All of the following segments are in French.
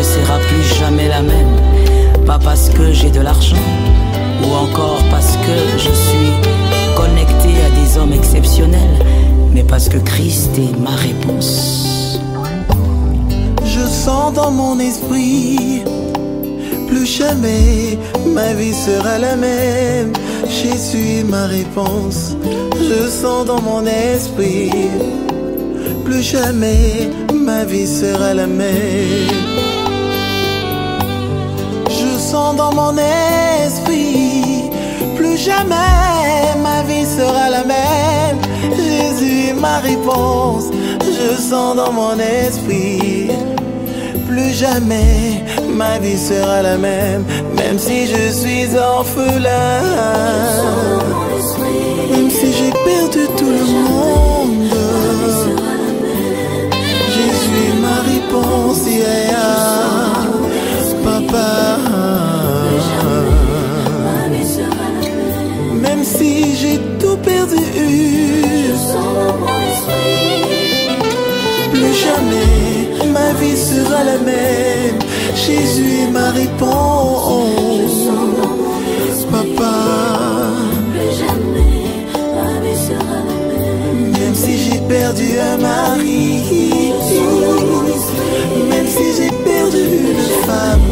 ne sera plus jamais la même. Pas parce que j'ai de l'argent, ou encore parce que je suis connecté à des hommes exceptionnels, mais parce que Christ est ma réponse. Je sens dans mon esprit, plus jamais ma vie sera la même. Jésus est ma réponse. Je sens dans mon esprit, plus jamais ma vie sera la même. Je sens dans mon esprit, plus jamais ma vie sera la même. Jésus est ma réponse. Je sens dans mon esprit, plus jamais ma vie sera la même. Même si je suis orphelin, même si j'ai perdu tout le monde, Jésus est ma réponse. Yeah, papa. Même si j'ai tout perdu, plus jamais ma vie sera la même. Jésus est ma réponse. Papa, même si j'ai perdu un mari, même si j'ai perdu une femme,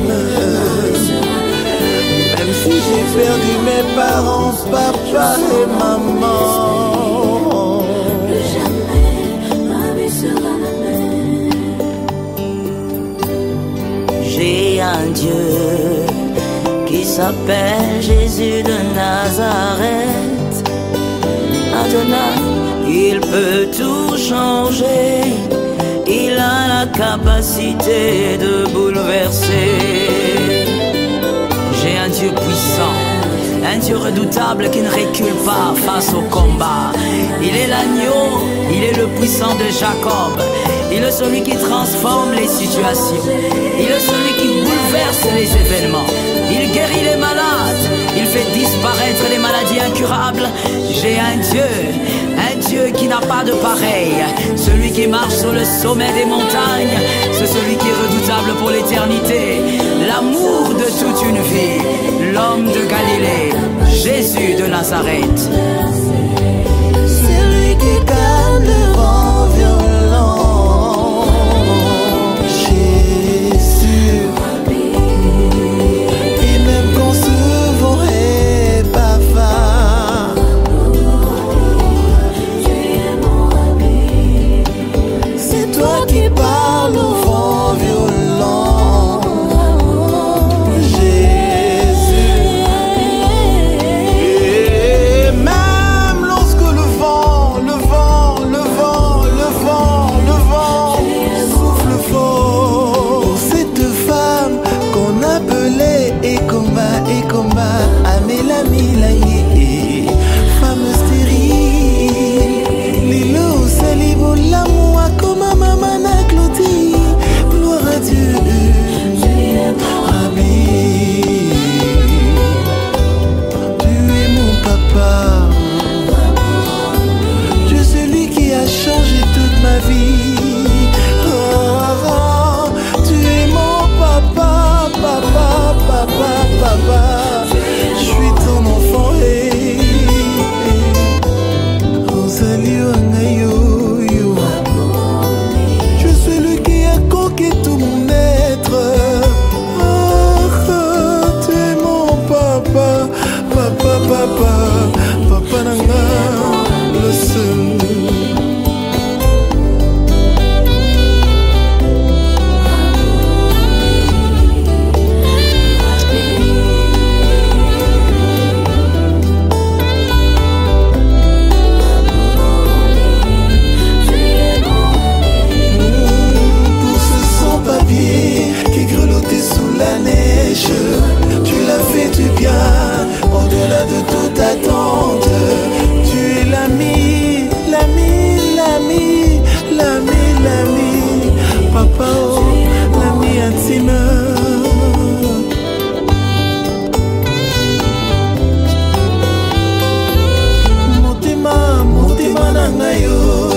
même si j'ai perdu mes parents, papa et maman, j'ai un Dieu qui s'appelle Jésus de Nazareth. Adonai, il peut tout changer. Il a la capacité de bouleverser. J'ai un Dieu puissant, un Dieu redoutable qui ne recule pas face au combat. Il est l'agneau, il est le puissant de Jacob. Il est celui qui transforme les situations. Il est celui qui bouleverse les événements. Il guérit les malades. Il fait disparaître les maladies incurables. J'ai un Dieu qui n'a pas de pareil. Celui qui marche sur le sommet des montagnes. C'est celui qui est redoutable pour l'éternité. L'amour de toute une vie. L'homme de Galilée. Jésus de Nazareth. celui qui calme le vent violent.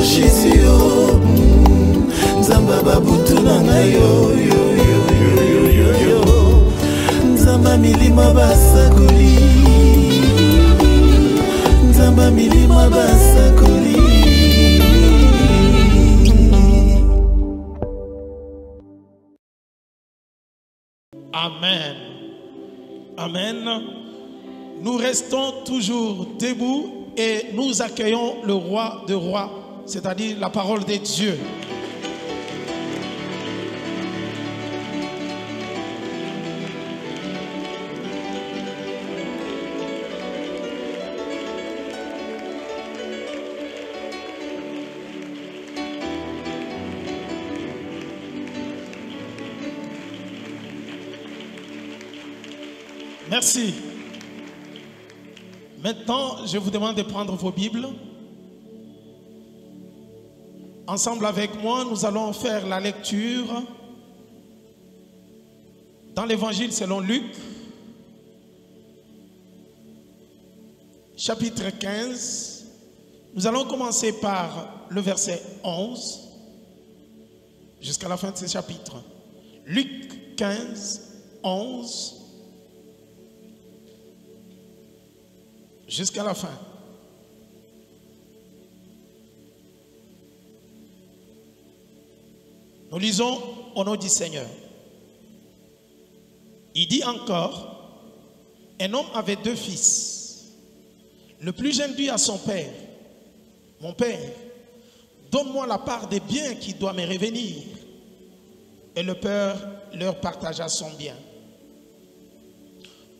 Jésus, Nzamba babutu na yo yo yo yo. milima basakoli, nzamba milima basakoli. Amen. Amen. Nous restons toujours debout et nous accueillons le roi de rois, c'est-à-dire la parole de Dieu. Merci. Maintenant, je vous demande de prendre vos Bibles. Ensemble avec moi, nous allons faire la lecture dans l'Évangile selon Luc, chapitre 15. Nous allons commencer par le verset 11 jusqu'à la fin de ce chapitre. Luc 15, 11. Jusqu'à la fin. Nous lisons au nom du Seigneur. Il dit encore, un homme avait 2 fils. Le plus jeune dit à son père, mon père, donne-moi la part des biens qui doivent me revenir. Et le père leur partagea son bien.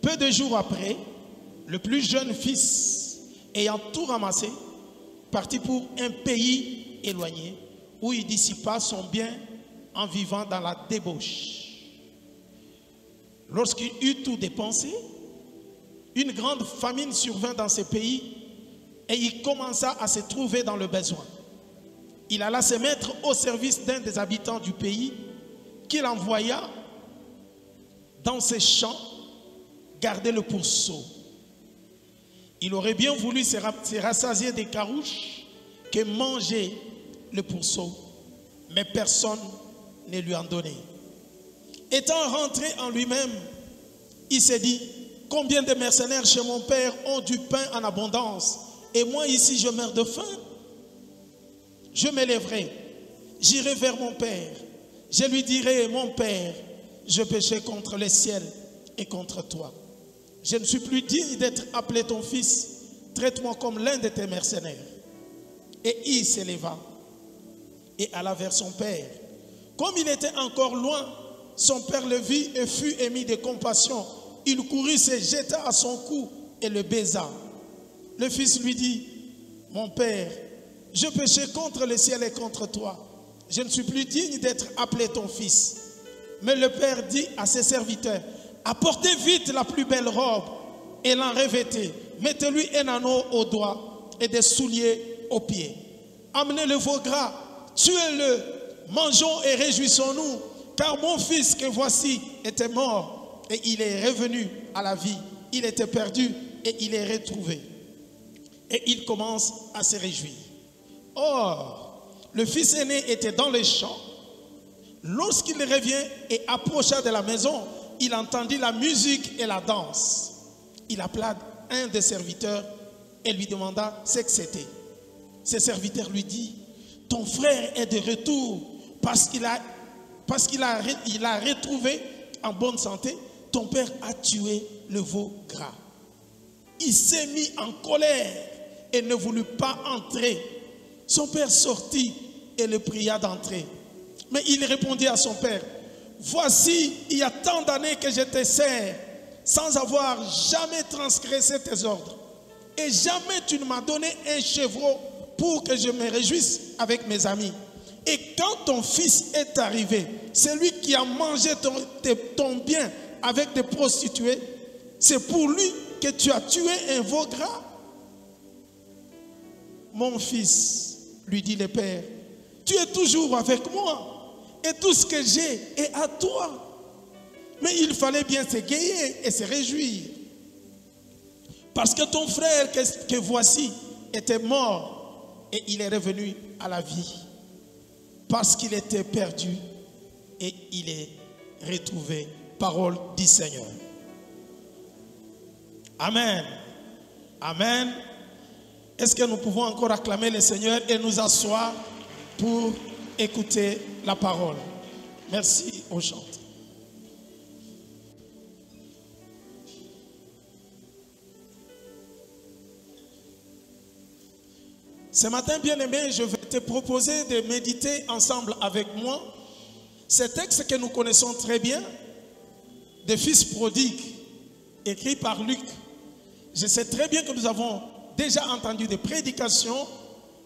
Peu de jours après, le plus jeune fils, ayant tout ramassé, partit pour un pays éloigné où il dissipa son bien en vivant dans la débauche. Lorsqu'il eut tout dépensé, une grande famine survint dans ce pays et il commença à se trouver dans le besoin. Il alla se mettre au service d'un des habitants du pays qu'il envoya dans ses champs garder le pourceau. Il aurait bien voulu se rassasier des carouches que mangeait le pourceau, mais personne ne lui en donnait. Étant rentré en lui-même, il s'est dit, combien de mercenaires chez mon père ont du pain en abondance, et moi ici je meurs de faim. Je m'élèverai, j'irai vers mon père, je lui dirai, mon père, je péchais contre le ciel et contre toi. Je ne suis plus digne d'être appelé ton fils. Traite-moi comme l'un de tes mercenaires. Et il s'éleva et alla vers son père. Comme il était encore loin, son père le vit et fut ému de compassion. Il courut, se jeta à son cou et le baisa. Le fils lui dit, mon père, je péchais contre le ciel et contre toi. Je ne suis plus digne d'être appelé ton fils. Mais le père dit à ses serviteurs, apportez vite la plus belle robe et l'en revêtez. Mettez-lui un anneau au doigt et des souliers aux pieds. Amenez le veau gras, tuez-le, mangeons et réjouissons-nous, car mon fils que voici était mort et il est revenu à la vie. Il était perdu et il est retrouvé. Et il commence à se réjouir. Or, le fils aîné était dans les champs. Lorsqu'il revient et approcha de la maison, il entendit la musique et la danse. Il appela un des serviteurs et lui demanda ce que c'était. Ce serviteur lui dit, ton frère est de retour parce qu'il a retrouvé en bonne santé. Ton père a tué le veau gras. Il s'est mis en colère et ne voulut pas entrer. Son père sortit et le pria d'entrer. Mais il répondit à son père, voici, il y a tant d'années que je te sers, sans avoir jamais transgressé tes ordres. Et jamais tu ne m'as donné un chevreau pour que je me réjouisse avec mes amis. Et quand ton fils est arrivé, celui qui a mangé ton bien avec des prostituées, c'est pour lui que tu as tué un veau gras. Mon fils, lui dit le père, tu es toujours avec moi et tout ce que j'ai est à toi. Mais il fallait bien s'égayer et se réjouir. Parce que ton frère que voici était mort et il est revenu à la vie. Parce qu'il était perdu et il est retrouvé. Parole du Seigneur. Amen. Amen. Est-ce que nous pouvons encore acclamer le Seigneur et nous asseoir pour écouter la parole? Merci aux chants. Ce matin, bien-aimé, je vais te proposer de méditer ensemble avec moi ce texte que nous connaissons très bien, des fils prodigues, écrit par Luc. Je sais très bien que nous avons déjà entendu des prédications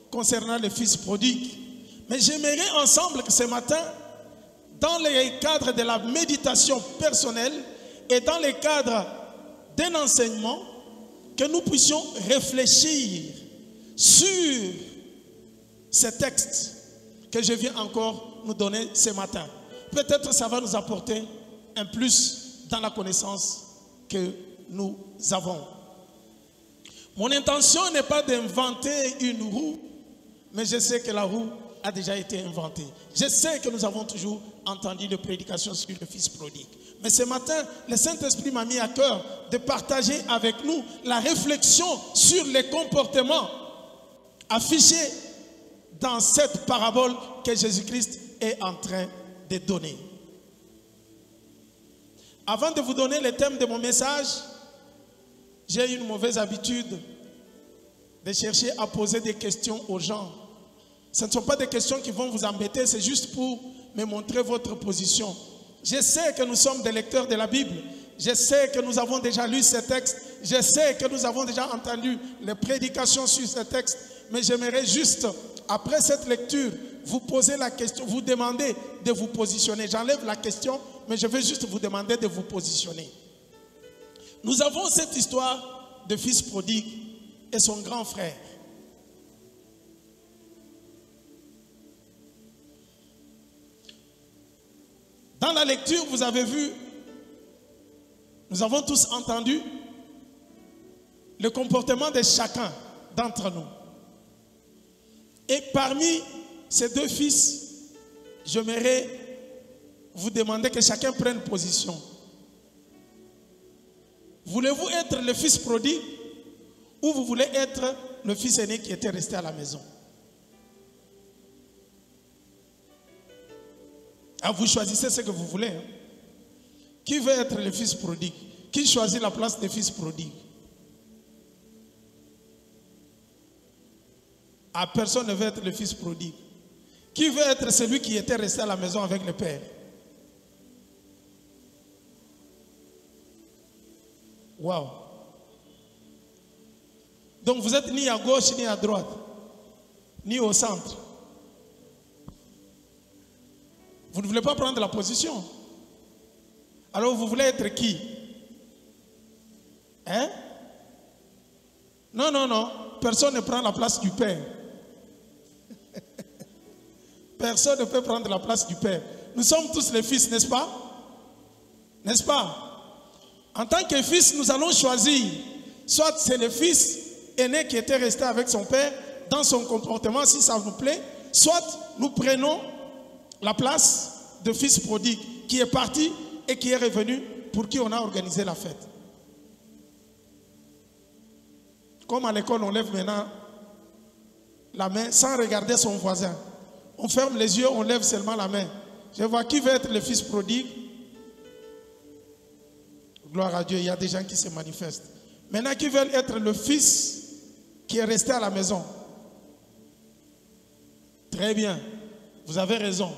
concernant les fils prodigues. Mais j'aimerais ensemble que ce matin, dans les cadres de la méditation personnelle et dans les cadres d'un enseignement, que nous puissions réfléchir sur ce texte que je viens encore nous donner ce matin. Peut-être ça va nous apporter un plus dans la connaissance que nous avons. Mon intention n'est pas d'inventer une roue, mais je sais que la roue a déjà été inventée. Je sais que nous avons toujours entendu des prédications sur le fils prodigue. Mais ce matin, le Saint-Esprit m'a mis à cœur de partager avec nous la réflexion sur les comportements affichés dans cette parabole que Jésus-Christ est en train de donner. Avant de vous donner le thème de mon message, j'ai une mauvaise habitude de chercher à poser des questions aux gens. Ce ne sont pas des questions qui vont vous embêter, c'est juste pour me montrer votre position. Je sais que nous sommes des lecteurs de la Bible. Je sais que nous avons déjà lu ce texte. Je sais que nous avons déjà entendu les prédications sur ce texte. Mais j'aimerais juste, après cette lecture, vous poser la question, vous demander de vous positionner. J'enlève la question, mais je vais juste vous demander de vous positionner. Nous avons cette histoire de fils prodigue et son grand frère. Dans la lecture, vous avez vu, nous avons tous entendu le comportement de chacun d'entre nous. Et parmi ces deux fils, j'aimerais vous demander que chacun prenne position. Voulez-vous être le fils prodigue ou vous voulez être le fils aîné qui était resté à la maison? Ah, vous choisissez ce que vous voulez. Hein? Qui veut être le fils prodigue? Qui choisit la place des fils prodigues? Ah, personne ne veut être le fils prodigue. Qui veut être celui qui était resté à la maison avec le père? Waouh! Donc vous êtes ni à gauche ni à droite, ni au centre. Vous ne voulez pas prendre la position. Alors vous voulez être qui? Hein? Non, non, non. Personne ne prend la place du père. Personne ne peut prendre la place du père. Nous sommes tous les fils, n'est-ce pas? N'est-ce pas? En tant que fils, nous allons choisir. Soit c'est le fils aîné qui était resté avec son père dans son comportement, si ça vous plaît. Soit nous prenons la place de fils prodigue qui est parti et qui est revenu, pour qui on a organisé la fête. Comme à l'école, on lève maintenant la main sans regarder son voisin. On ferme les yeux, on lève seulement la main. Je vois qui veut être le fils prodigue. Gloire à Dieu, il y a des gens qui se manifestent. Maintenant, qui veulent être le fils qui est resté à la maison? Très bien, vous avez raison.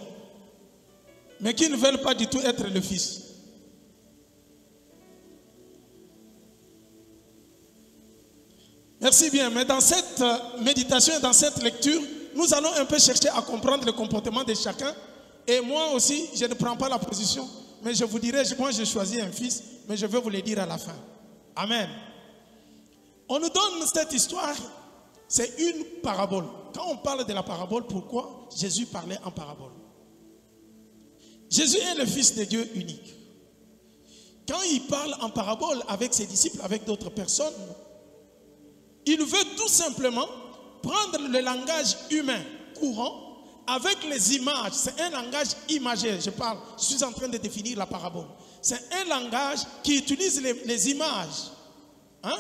Mais qui ne veulent pas du tout être le fils? Merci bien, mais dans cette méditation et dans cette lecture, nous allons un peu chercher à comprendre le comportement de chacun. Et moi aussi, je ne prends pas la position, mais je vous dirai, moi j'ai choisi un fils, mais je vais vous le dire à la fin. Amen. On nous donne cette histoire, c'est une parabole. Quand on parle de la parabole, pourquoi Jésus parlait en parabole? Jésus est le Fils de Dieu unique. Quand il parle en parabole avec ses disciples, avec d'autres personnes, il veut tout simplement prendre le langage humain courant avec les images. C'est un langage imagé, je suis en train de définir la parabole. C'est un langage qui utilise les images Hein?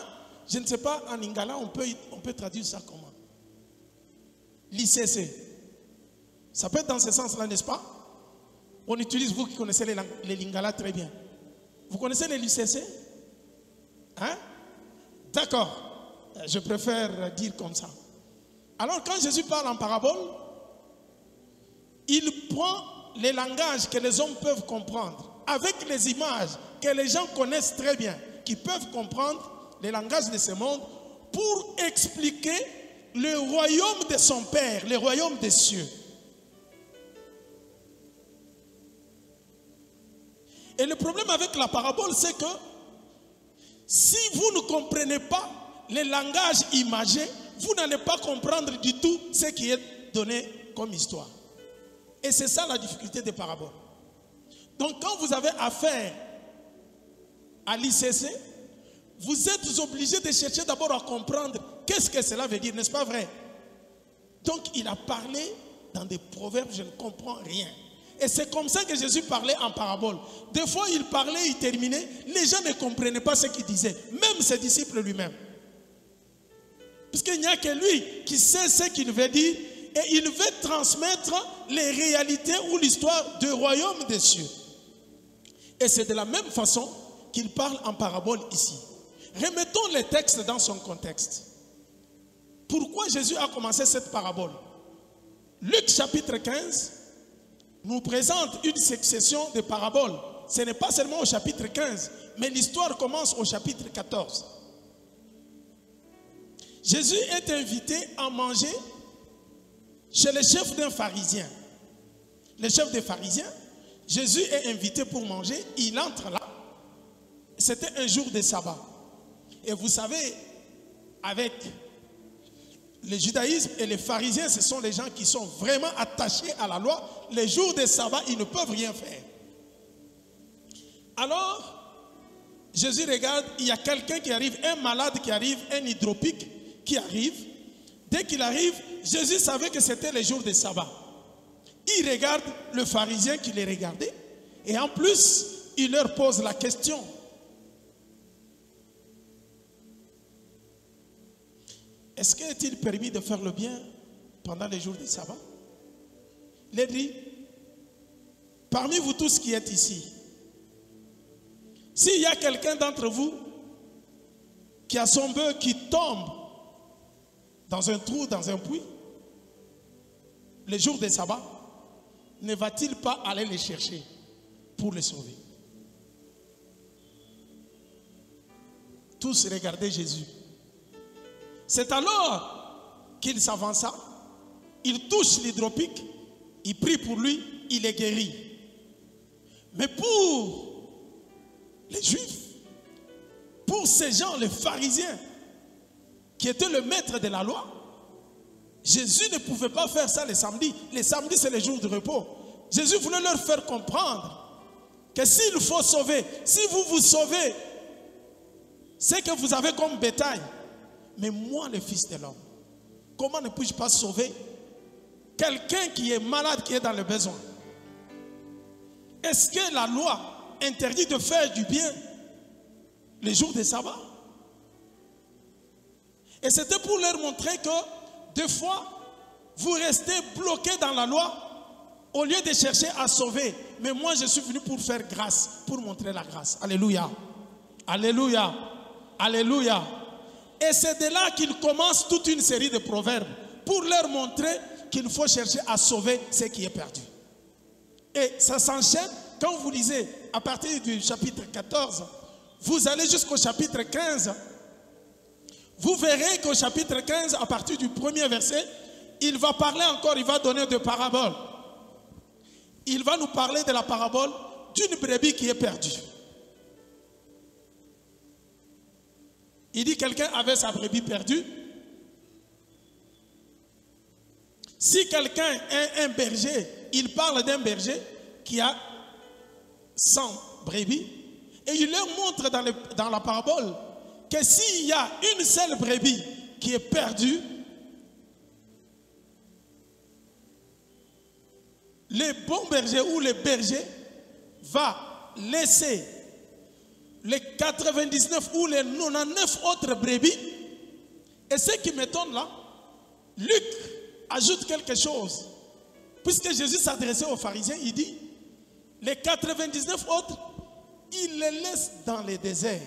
Je ne sais pas, en lingala, on peut traduire ça comment? L'ICC. Ça peut être dans ce sens-là, n'est-ce pas? On utilise, vous qui connaissez les lingala très bien. Vous connaissez les l'ICC? Hein? D'accord. Je préfère dire comme ça. Alors, quand Jésus parle en parabole, il prend les langages que les hommes peuvent comprendre, avec les images que les gens connaissent très bien, qui peuvent comprendre les langages de ce monde, pour expliquer le royaume de son Père, le royaume des cieux. Et le problème avec la parabole, c'est que si vous ne comprenez pas les langages imagés, vous n'allez pas comprendre du tout ce qui est donné comme histoire. Et c'est ça la difficulté des paraboles. Donc quand vous avez affaire à l'ICC, vous êtes obligé de chercher d'abord à comprendre qu'est-ce que cela veut dire, n'est-ce pas vrai? Donc il a parlé dans des proverbes, je ne comprends rien. Et c'est comme ça que Jésus parlait en parabole. Des fois il parlait, il terminait, les gens ne comprenaient pas ce qu'il disait, même ses disciples lui-même. Puisqu'il n'y a que lui qui sait ce qu'il veut dire et il veut transmettre les réalités ou l'histoire du royaume des cieux. Et c'est de la même façon qu'il parle en parabole ici. Remettons les textes dans son contexte. Pourquoi Jésus a commencé cette parabole? Luc chapitre 15 nous présente une succession de paraboles. Ce n'est pas seulement au chapitre 15, mais l'histoire commence au chapitre 14. Jésus est invité à manger chez le chef d'un pharisien. Le chef des pharisiens, Jésus est invité pour manger, il entre là. C'était un jour de sabbat. Et vous savez, avec le judaïsme et les pharisiens, ce sont les gens qui sont vraiment attachés à la loi. Les jours de sabbat, ils ne peuvent rien faire. Alors, Jésus regarde, il y a quelqu'un qui arrive, un malade qui arrive, un hydropique qui arrive. Dès qu'il arrive, Jésus savait que c'était le jour de sabbat. Il regarde le pharisien qui les regardait. Et en plus, il leur pose la question. Est-ce qu'il est-il permis de faire le bien pendant les jours de sabbat? Il dit, parmi vous tous qui êtes ici, s'il y a quelqu'un d'entre vous qui a son bœuf qui tombe dans un trou, dans un puits, les jours de sabbat, ne va-t-il pas aller le chercher pour le sauver? Tous regardaient Jésus. C'est alors qu'il s'avança, il touche l'hydropique, il prie pour lui, il est guéri. Mais pour les Juifs, pour ces gens, les pharisiens, qui étaient le maître de la loi, Jésus ne pouvait pas faire ça les samedis. Les samedis, c'est le jour de repos. Jésus voulait leur faire comprendre que s'il faut sauver, si vous vous sauvez, c'est que vous avez comme bétail. Mais moi, le Fils de l'homme, comment ne puis-je pas sauver quelqu'un qui est malade, qui est dans le besoin? Est-ce que la loi interdit de faire du bien les jours de sabbat? Et c'était pour leur montrer que, des fois, vous restez bloqués dans la loi au lieu de chercher à sauver. Mais moi, je suis venu pour faire grâce, pour montrer la grâce. Alléluia. Alléluia. Alléluia. Et c'est de là qu'il commence toute une série de proverbes pour leur montrer qu'il faut chercher à sauver ce qui est perdu. Et ça s'enchaîne quand vous lisez à partir du chapitre 14, vous allez jusqu'au chapitre 15. Vous verrez qu'au chapitre 15, à partir du premier verset, il va parler encore, il va donner des paraboles. Il va nous parler de la parabole d'une brebis qui est perdue. Il dit quelqu'un avait sa brebis perdue. Si quelqu'un est un berger, il parle d'un berger qui a 100 brebis et il leur montre dans la parabole que s'il y a une seule brebis qui est perdue, le bon berger ou le berger va laisser les 99 ou les 99 autres brebis. Et ce qui m'étonne là, Luc ajoute quelque chose. Puisque Jésus s'adressait aux pharisiens, il dit, les 99 autres, il les laisse dans les déserts.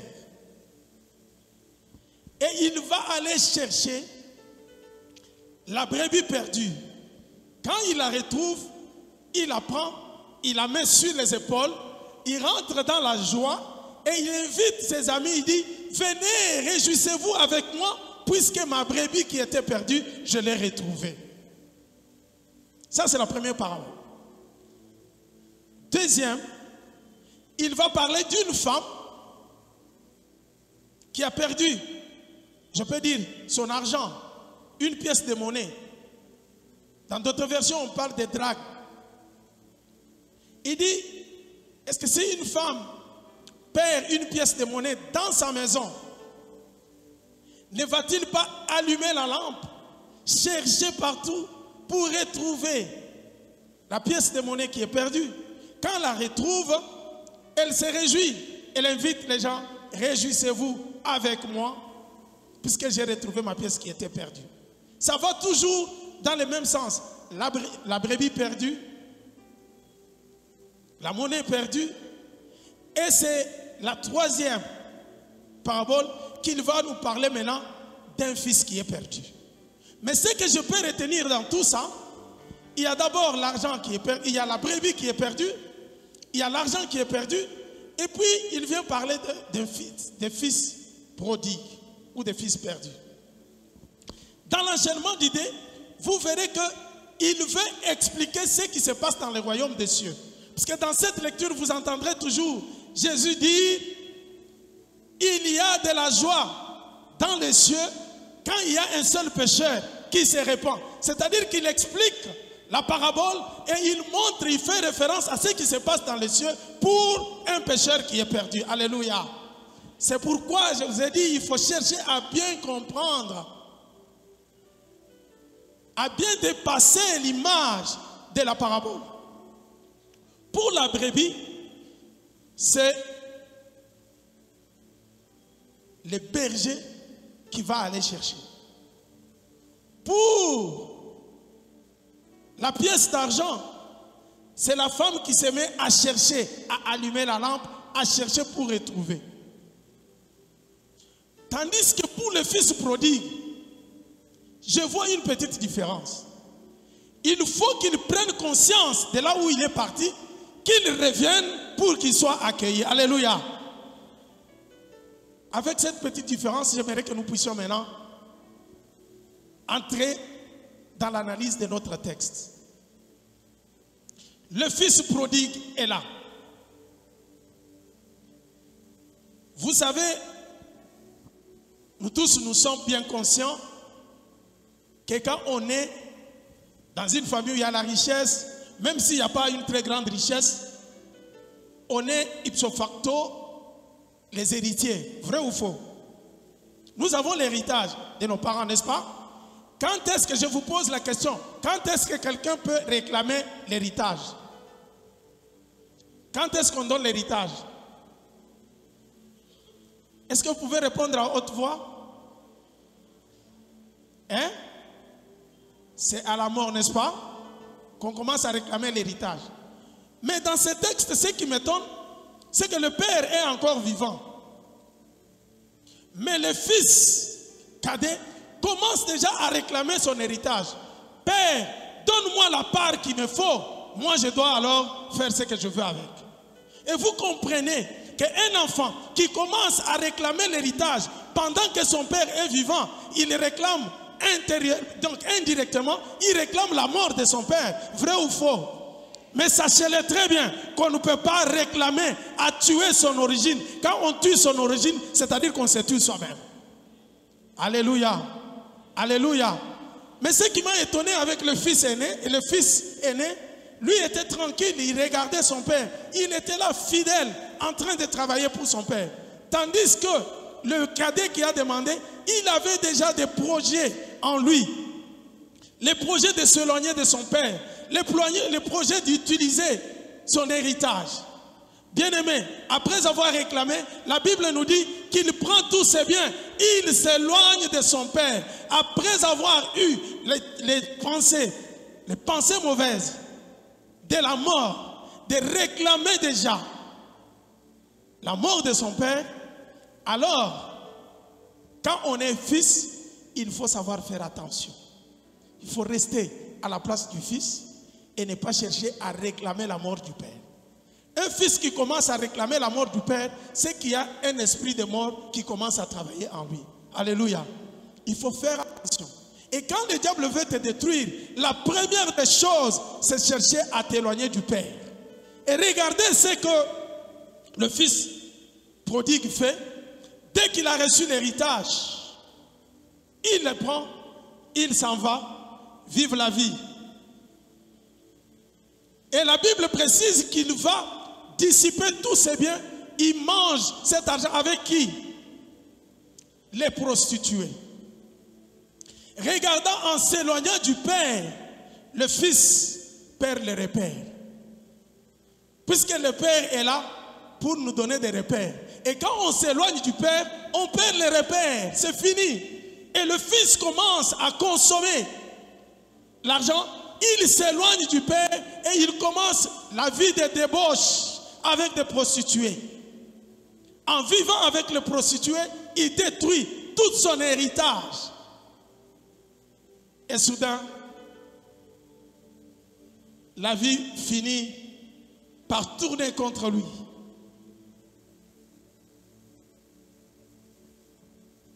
Et il va aller chercher la brebis perdue. Quand il la retrouve, il la prend, il la met sur les épaules, il rentre dans la joie et il invite ses amis, il dit, venez, réjouissez-vous avec moi, puisque ma brebis qui était perdue, je l'ai retrouvée. Ça, c'est la première parole. Deuxième, il va parler d'une femme qui a perdu, je peux dire, son argent, une pièce de monnaie. Dans d'autres versions, on parle de drague. Il dit, est-ce que si une femme perd une pièce de monnaie dans sa maison, ne va-t-il pas allumer la lampe, chercher partout pour retrouver la pièce de monnaie qui est perdue? Quand elle la retrouve, elle se réjouit. Elle invite les gens, réjouissez-vous avec moi, puisque j'ai retrouvé ma pièce qui était perdue. Ça va toujours dans le même sens. La brebis perdue, la monnaie perdue, et c'est la troisième parabole qu'il va nous parler maintenant d'un fils qui est perdu. Mais ce que je peux retenir dans tout ça, il y a d'abord l'argent qui est perdu, il y a la brebis qui est perdue, il y a l'argent qui est perdu, et puis il vient parler des fils prodigues ou des fils perdus. Dans l'enchaînement d'idées, vous verrez qu'il veut expliquer ce qui se passe dans le royaume des cieux. Parce que dans cette lecture, vous entendrez toujours Jésus dire, il y a de la joie dans les cieux quand il y a un seul pécheur qui se répand. C'est-à-dire qu'il explique la parabole et il montre, il fait référence à ce qui se passe dans les cieux pour un pécheur qui est perdu. Alléluia. C'est pourquoi je vous ai dit, il faut chercher à bien comprendre, à bien dépasser l'image de la parabole. Pour la brebis, c'est le berger qui va aller chercher. Pour la pièce d'argent, c'est la femme qui se met à chercher, à allumer la lampe, à chercher pour retrouver. Tandis que pour le fils prodigue, je vois une petite différence. Il faut qu'il prenne conscience de là où il est parti, qu'il revienne pour qu'il soit accueilli. Alléluia. Avec cette petite différence, j'aimerais que nous puissions maintenant entrer dans l'analyse de notre texte. Le fils prodigue est là. Vous savez, nous tous, nous sommes bien conscients que quand on est dans une famille où il y a la richesse, même s'il n'y a pas une très grande richesse, on est ipso facto les héritiers. Vrai ou faux? Nous avons l'héritage de nos parents, n'est-ce pas? Quand est-ce que je vous pose la question? Quand est-ce que quelqu'un peut réclamer l'héritage? Quand est-ce qu'on donne l'héritage? Est-ce que vous pouvez répondre à haute voix? Hein? C'est à la mort, n'est-ce pas, qu'on commence à réclamer l'héritage. Mais dans ce texte, ce qui m'étonne, c'est que le père est encore vivant. Mais le fils cadet commence déjà à réclamer son héritage. Père, donne-moi la part qu'il me faut. Moi, je dois alors faire ce que je veux avec. Et vous comprenez qu'un enfant qui commence à réclamer l'héritage pendant que son père est vivant, il réclame donc indirectement, il réclame la mort de son père. Vrai ou faux? Mais sachez-le très bien qu'on ne peut pas réclamer à tuer son origine. Quand on tue son origine, c'est-à-dire qu'on se tue soi-même. Alléluia. Alléluia. Mais ce qui m'a étonné avec le fils aîné, lui était tranquille, il regardait son père. Il était là fidèle, en train de travailler pour son père. Tandis que le cadet qui a demandé, il avait déjà des projets en lui. Les projets de s'éloigner de son père. Les projets d'utiliser son héritage. Bien-aimé, après avoir réclamé, la Bible nous dit qu'il prend tous ses biens, il s'éloigne de son père. Après avoir eu les pensées mauvaises de la mort, de réclamer déjà la mort de son père, alors, quand on est fils, il faut savoir faire attention. Il faut rester à la place du fils et ne pas chercher à réclamer la mort du père. Un fils qui commence à réclamer la mort du père, c'est qu'il y a un esprit de mort qui commence à travailler en lui. Alléluia. Il faut faire attention. Et quand le diable veut te détruire, la première des choses, c'est chercher à t'éloigner du père. Et regardez ce que le fils prodigue fait. Dès qu'il a reçu l'héritage, il le prend, il s'en va, vivre la vie. Et la Bible précise qu'il va dissiper tous ses biens. Il mange cet argent avec qui? Les prostituées. Regardant en s'éloignant du Père, le Fils perd les repères. Puisque le Père est là pour nous donner des repères. Et quand on s'éloigne du Père, on perd les repères. C'est fini. Et le Fils commence à consommer l'argent. Il s'éloigne du Père et il commence la vie de débauche avec des prostituées. En vivant avec les prostituées, il détruit tout son héritage. Et soudain, la vie finit par tourner contre lui.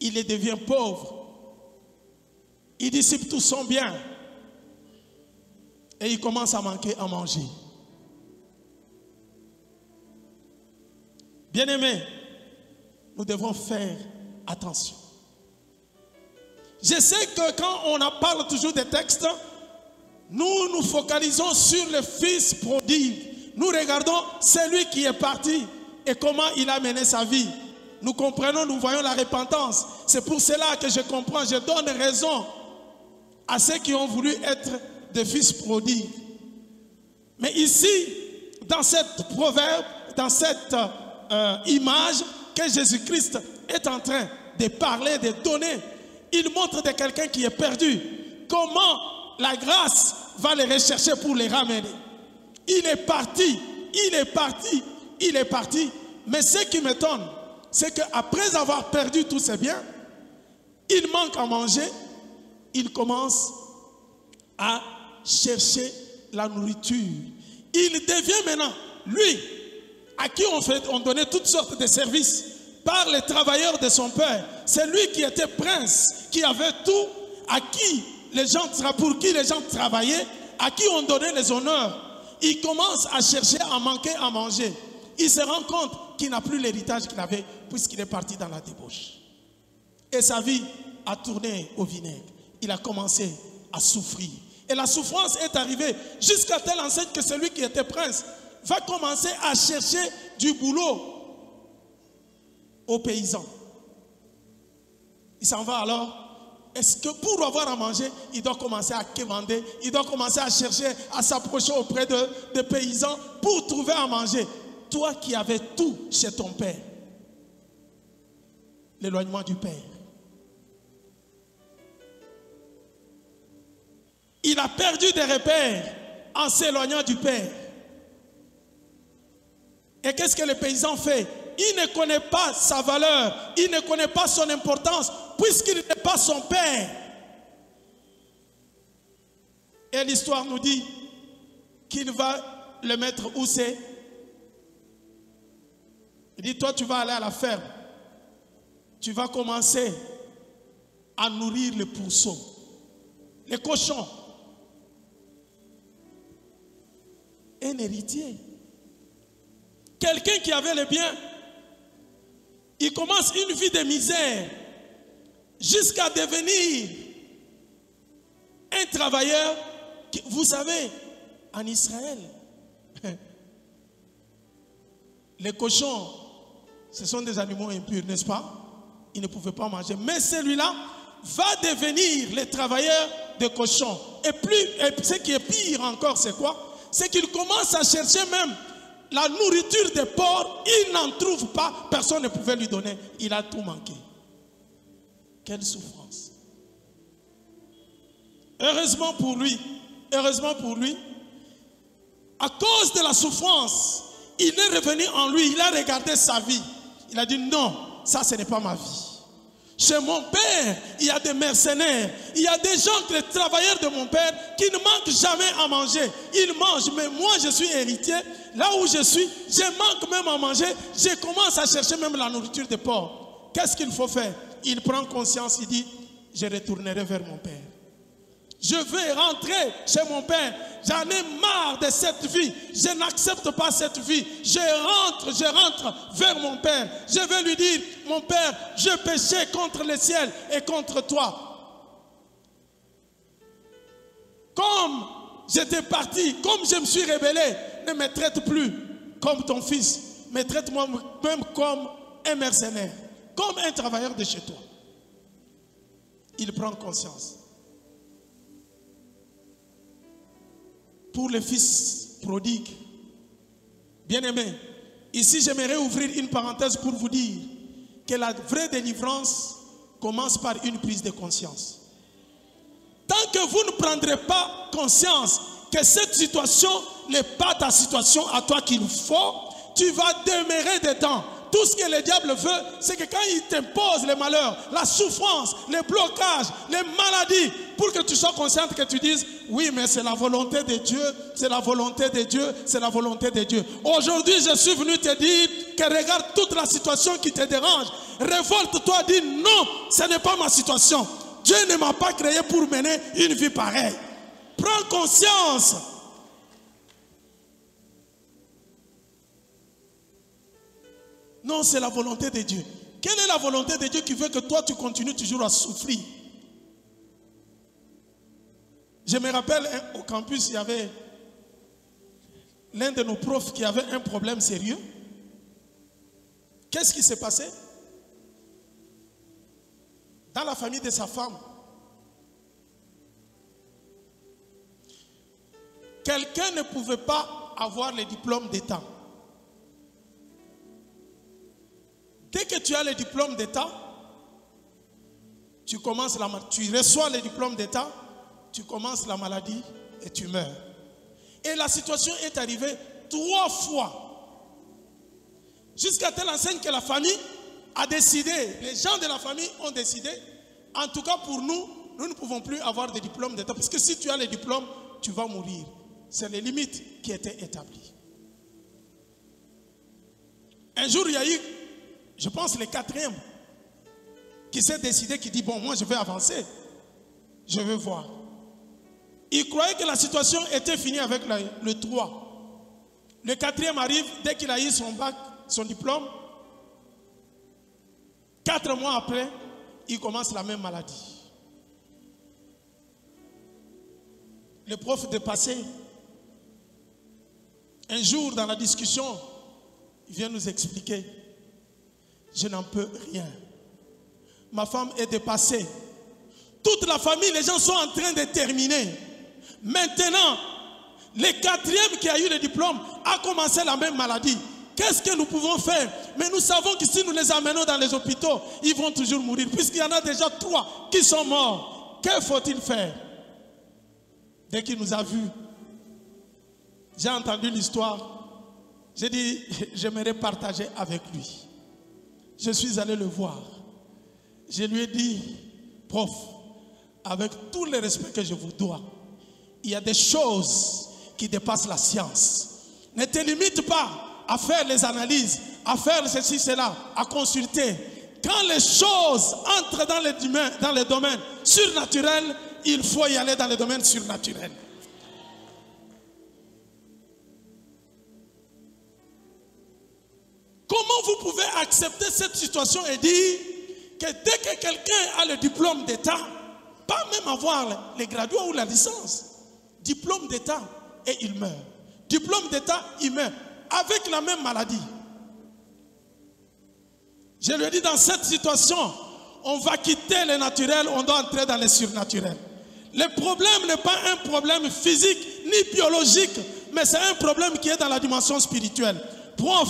Il devient pauvre. Il dissipe tout son bien. Et il commence à manquer à manger. Bien-aimés, nous devons faire attention. Je sais que quand on en parle toujours des textes, nous nous focalisons sur le fils prodigue. Nous regardons celui qui est parti et comment il a mené sa vie. Nous comprenons, nous voyons la repentance. C'est pour cela que je comprends, je donne raison à ceux qui ont voulu être des fils prodigues. Mais ici, dans cette proverbe, dans cette image que Jésus-Christ est en train de parler, de donner, il montre de quelqu'un qui est perdu. Comment la grâce va les rechercher pour les ramener. Il est parti, il est parti, il est parti. Mais ce qui m'étonne, c'est qu'après avoir perdu tous ses biens, il manque à manger, il commence à chercher la nourriture. Il devient maintenant, lui, à qui on donnait toutes sortes de services par les travailleurs de son père. C'est lui qui était prince, qui avait tout, pour qui les gens travaillaient, à qui on donnait les honneurs. Il commence à chercher à manquer à manger. Il se rend compte qu'il n'a plus l'héritage qu'il avait puisqu'il est parti dans la débauche. Et sa vie a tourné au vinaigre. Il a commencé à souffrir. Et la souffrance est arrivée jusqu'à telle enseigne que celui qui était prince va commencer à chercher du boulot aux paysans. Il s'en va alors. Est-ce que pour avoir à manger, il doit commencer à quémander, il doit commencer à chercher, à s'approcher auprès de paysans pour trouver à manger? Toi qui avais tout chez ton père, l'éloignement du père. Il a perdu des repères en s'éloignant du père. Et qu'est-ce que le paysan fait? Il ne connaît pas sa valeur, il ne connaît pas son importance, puisqu'il n'est pas son père. Et l'histoire nous dit qu'il va le mettre où c'est? Il dit, toi tu vas aller à la ferme, tu vas commencer à nourrir les pourceaux, les cochons. Un héritier, quelqu'un qui avait le bien, il commence une vie de misère jusqu'à devenir un travailleur. Vous savez, en Israël, les cochons, ce sont des animaux impurs, n'est-ce pas? Ils ne pouvaient pas manger. Mais celui-là va devenir le travailleur de cochons. Et ce qui est pire encore, c'est quoi? C'est qu'il commence à chercher même la nourriture des pauvres, il n'en trouve pas, personne ne pouvait lui donner. Il a tout manqué. Quelle souffrance. Heureusement pour lui, à cause de la souffrance, il est revenu en lui, il a regardé sa vie. Il a dit non, ça ce n'est pas ma vie. Chez mon père, il y a des mercenaires, il y a des gens, les travailleurs de mon père, qui ne manquent jamais à manger. Ils mangent, mais moi je suis héritier. Là où je suis, je manque même à manger. Je commence à chercher même la nourriture des pauvres. Qu'est-ce qu'il faut faire? Il prend conscience, il dit, je retournerai vers mon père. Je vais rentrer chez mon père. J'en ai marre de cette vie. Je n'accepte pas cette vie. Je rentre vers mon père. Je vais lui dire, mon père, je péchais contre le ciel et contre toi. Comme j'étais parti, comme je me suis rebellé, ne me traite plus comme ton fils. Mais traite-moi même comme un mercenaire, comme un travailleur de chez toi. Il prend conscience. Pour les fils prodigues, bien-aimés, ici j'aimerais ouvrir une parenthèse pour vous dire que la vraie délivrance commence par une prise de conscience. Tant que vous ne prendrez pas conscience que cette situation n'est pas ta situation à toi qu'il faut, tu vas demeurer dedans. Tout ce que le diable veut, c'est que quand il t'impose les malheurs, la souffrance, les blocages, les maladies, pour que tu sois consciente que tu dises, oui, mais c'est la volonté de Dieu, c'est la volonté de Dieu, c'est la volonté de Dieu. Aujourd'hui, je suis venu te dire que regarde toute la situation qui te dérange. Révolte-toi, dis non, ce n'est pas ma situation. Dieu ne m'a pas créé pour mener une vie pareille. Prends conscience. Non, c'est la volonté de Dieu. Quelle est la volonté de Dieu qui veut que toi, tu continues toujours à souffrir? Je me rappelle, au campus, il y avait l'un de nos profs qui avait un problème sérieux. Qu'est-ce qui s'est passé? Dans la famille de sa femme, quelqu'un ne pouvait pas avoir le diplôme d'État. Dès que tu as le diplôme d'État, tu reçois le diplôme d'État, tu commences la maladie et tu meurs. Et la situation est arrivée 3 fois. Jusqu'à telle enseigne que la famille a décidé, les gens de la famille ont décidé, en tout cas pour nous, nous ne pouvons plus avoir de diplôme d'État. Parce que si tu as le diplôme, tu vas mourir. C'est les limites qui étaient établies. Un jour, il y a eu, je pense, le 4e qui s'est décidé, qui dit, bon, moi je vais avancer, je vais voir. Il croyait que la situation était finie avec le 3. Le 4e arrive, dès qu'il a eu son bac, son diplôme, 4 mois après, il commence la même maladie. Le prof de passé, un jour dans la discussion, il vient nous expliquer, je n'en peux rien. Ma femme est dépassée. Toute la famille, les gens sont en train de terminer. Maintenant, le 4e qui a eu le diplôme a commencé la même maladie. Qu'est-ce que nous pouvons faire? Mais nous savons que si nous les amenons dans les hôpitaux, ils vont toujours mourir. Puisqu'il y en a déjà 3 qui sont morts. Que faut-il faire? Dès qu'il nous a vus, j'ai entendu l'histoire. J'ai dit, j'aimerais partager avec lui. Je suis allé le voir. Je lui ai dit, prof, avec tout le respect que je vous dois, il y a des choses qui dépassent la science. Ne te limite pas à faire les analyses, à faire ceci, cela, à consulter. Quand les choses entrent dans les domaines surnaturels, il faut y aller dans les domaines surnaturels. Comment vous pouvez accepter cette situation et dire que dès que quelqu'un a le diplôme d'État, pas même avoir les graduats ou la licence, diplôme d'État et il meurt. Diplôme d'État, il meurt. Avec la même maladie. Je lui ai dit, dans cette situation, on va quitter le naturel, on doit entrer dans le surnaturel. Le problème n'est pas un problème physique ni biologique, mais c'est un problème qui est dans la dimension spirituelle. Prof,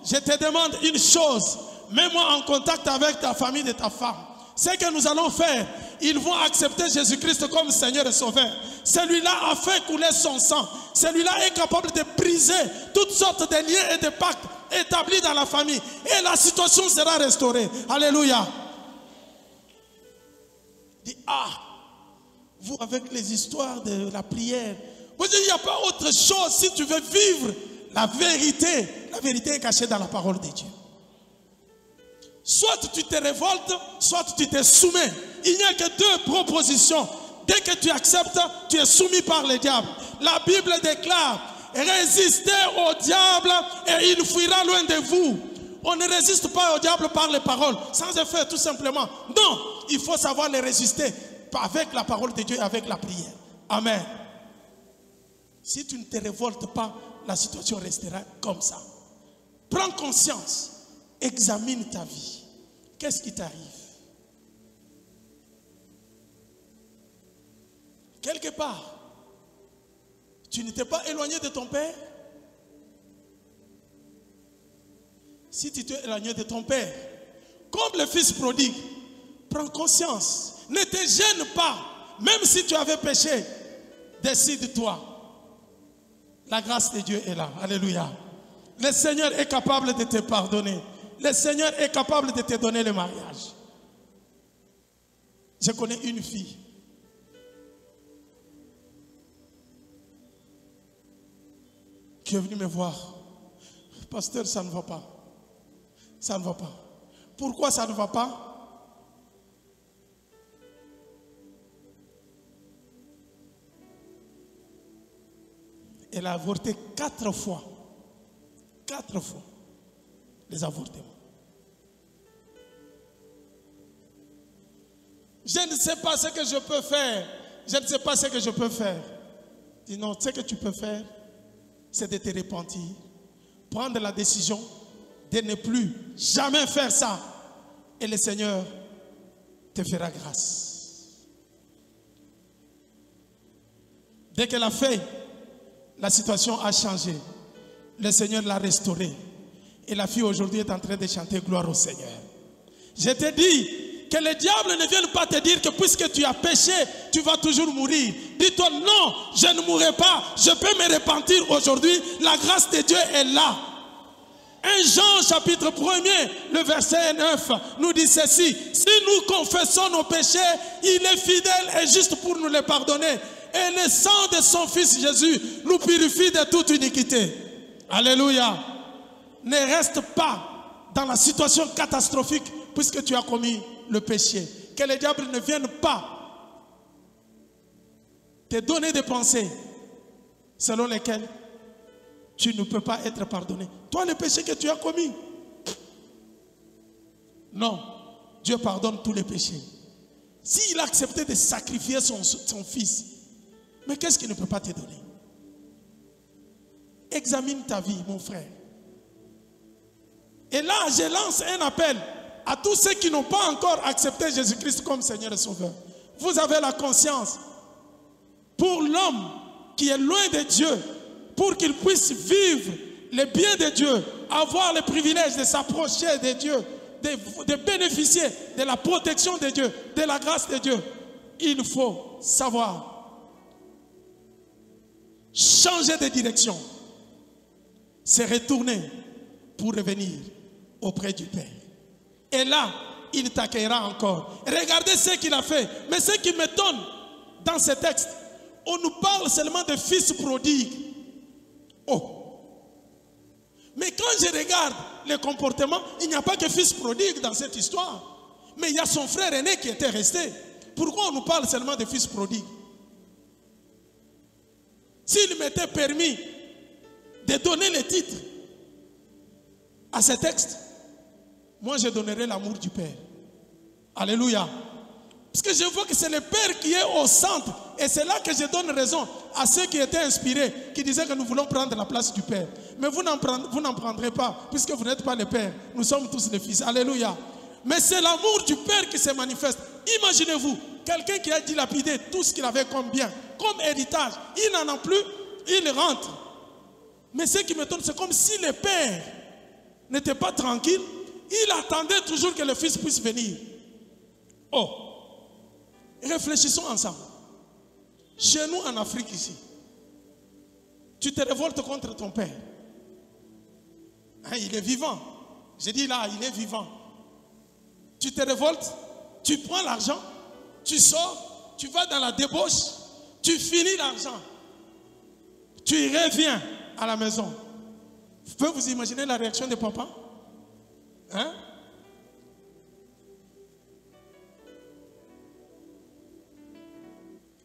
je te demande une chose, mets-moi en contact avec ta famille de ta femme. Ce que nous allons faire, ils vont accepter Jésus-Christ comme Seigneur et Sauveur. Celui-là a fait couler son sang. Celui-là est capable de briser toutes sortes de liens et de pactes établis dans la famille. Et la situation sera restaurée. Alléluia. Dis, vous avec les histoires de la prière. Vous dites, il n'y a pas autre chose si tu veux vivre la vérité. La vérité est cachée dans la parole de Dieu. Soit tu te révoltes, soit tu te soumets. Il n'y a que deux propositions. Dès que tu acceptes, tu es soumis par le diable. La Bible déclare, résistez au diable et il fuira loin de vous. On ne résiste pas au diable par les paroles, sans effet tout simplement. Non, il faut savoir les résister avec la parole de Dieu et avec la prière. Amen. Si tu ne te révoltes pas, la situation restera comme ça. Prends conscience, examine ta vie. Qu'est-ce qui t'arrive? Quelque part, tu ne t'es pas éloigné de ton père? Si tu t'es éloigné de ton père, comme le fils prodigue, prends conscience. Ne te gêne pas. Même si tu avais péché, décide-toi. La grâce de Dieu est là. Alléluia. Le Seigneur est capable de te pardonner. Le Seigneur est capable de te donner le mariage. Je connais une fille. Qui est venue me voir. Pasteur, ça ne va pas. Ça ne va pas. Pourquoi ça ne va pas? Elle a avorté 4 fois. 4 fois. Les avortements. Je ne sais pas ce que je peux faire. Je ne sais pas ce que je peux faire. Dis non, ce que tu peux faire, c'est de te repentir. Prendre la décision de ne plus jamais faire ça. Et le Seigneur te fera grâce. Dès qu'elle a fait, la situation a changé. Le Seigneur l'a restaurée. Et la fille aujourd'hui est en train de chanter gloire au Seigneur. Je te dis que le diable ne vienne pas te dire que puisque tu as péché, tu vas toujours mourir. Dis-toi non, je ne mourrai pas. Je peux me repentir aujourd'hui. La grâce de Dieu est là. 1 Jean chapitre 1er, le verset 9 nous dit ceci. Si nous confessons nos péchés, il est fidèle et juste pour nous les pardonner. Et le sang de son fils Jésus nous purifie de toute iniquité. Alléluia. Ne reste pas dans la situation catastrophique puisque tu as commis le péché. Que le diable ne vienne pas te donner des pensées selon lesquelles tu ne peux pas être pardonné. Toi, le péché que tu as commis. Non, Dieu pardonne tous les péchés. S'il a accepté de sacrifier son fils, mais qu'est-ce qu'il ne peut pas te donner? Examine ta vie, mon frère. Et là, je lance un appel à tous ceux qui n'ont pas encore accepté Jésus-Christ comme Seigneur et Sauveur. Vous avez la conscience. Pour l'homme qui est loin de Dieu, pour qu'il puisse vivre les biens de Dieu, avoir le privilège de s'approcher de Dieu, de bénéficier de la protection de Dieu, de la grâce de Dieu, il faut savoir changer de direction, se retourner pour revenir auprès du Père. Et là, il t'accueillera encore. Regardez ce qu'il a fait. Mais ce qui m'étonne dans ce texte, on nous parle seulement de fils prodigue. Oh! Mais quand je regarde le comportement, il n'y a pas que fils prodigue dans cette histoire. Mais il y a son frère aîné qui était resté. Pourquoi on nous parle seulement de fils prodigue? S'il m'était permis de donner le titre à ce texte, moi je donnerais l'amour du Père. Alléluia. Parce que je vois que c'est le Père qui est au centre. Et c'est là que je donne raison à ceux qui étaient inspirés, qui disaient que nous voulons prendre la place du Père. Mais vous n'en prendrez pas, puisque vous n'êtes pas le Père. Nous sommes tous les fils. Alléluia. Mais c'est l'amour du Père qui se manifeste. Imaginez-vous, quelqu'un qui a dilapidé tout ce qu'il avait comme bien, comme héritage. Il n'en a plus, il rentre. Mais ce qui m'étonne, c'est comme si le père n'était pas tranquille. Il attendait toujours que le fils puisse venir. Oh, réfléchissons ensemble. Chez nous en Afrique ici, tu te révoltes contre ton père. Hein, il est vivant. J'ai dit là, il est vivant. Tu te révoltes, tu prends l'argent, tu sors, tu vas dans la débauche, tu finis l'argent. Tu reviens à la maison. Vous pouvez vous imaginer la réaction de papa? Hein?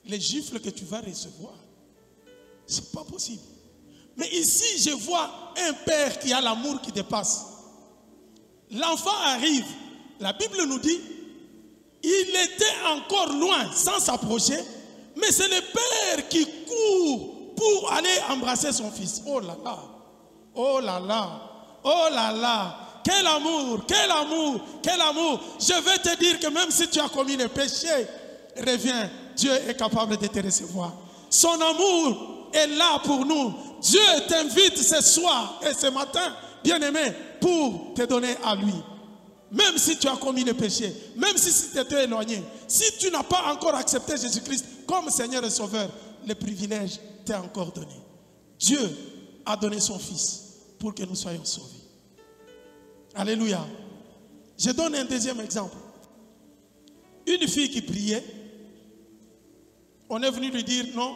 Les gifles que tu vas recevoir, c'est pas possible. Mais ici, je vois un père qui a l'amour qui dépasse. L'enfant arrive. La Bible nous dit, il était encore loin sans s'approcher, mais c'est le père qui court pour aller embrasser son fils. Oh là là, oh là là, oh là là. Quel amour, quel amour, quel amour. Je vais te dire que même si tu as commis le péché, reviens, Dieu est capable de te recevoir. Son amour est là pour nous. Dieu t'invite ce soir et ce matin, bien-aimé, pour te donner à lui. Même si tu as commis le péché, même si tu t'es éloigné, si tu n'as pas encore accepté Jésus-Christ comme Seigneur et Sauveur, le privilège t'est encore donné. Dieu a donné son Fils pour que nous soyons sauvés. Alléluia. Je donne un deuxième exemple. Une fille qui priait, on est venu lui dire, non,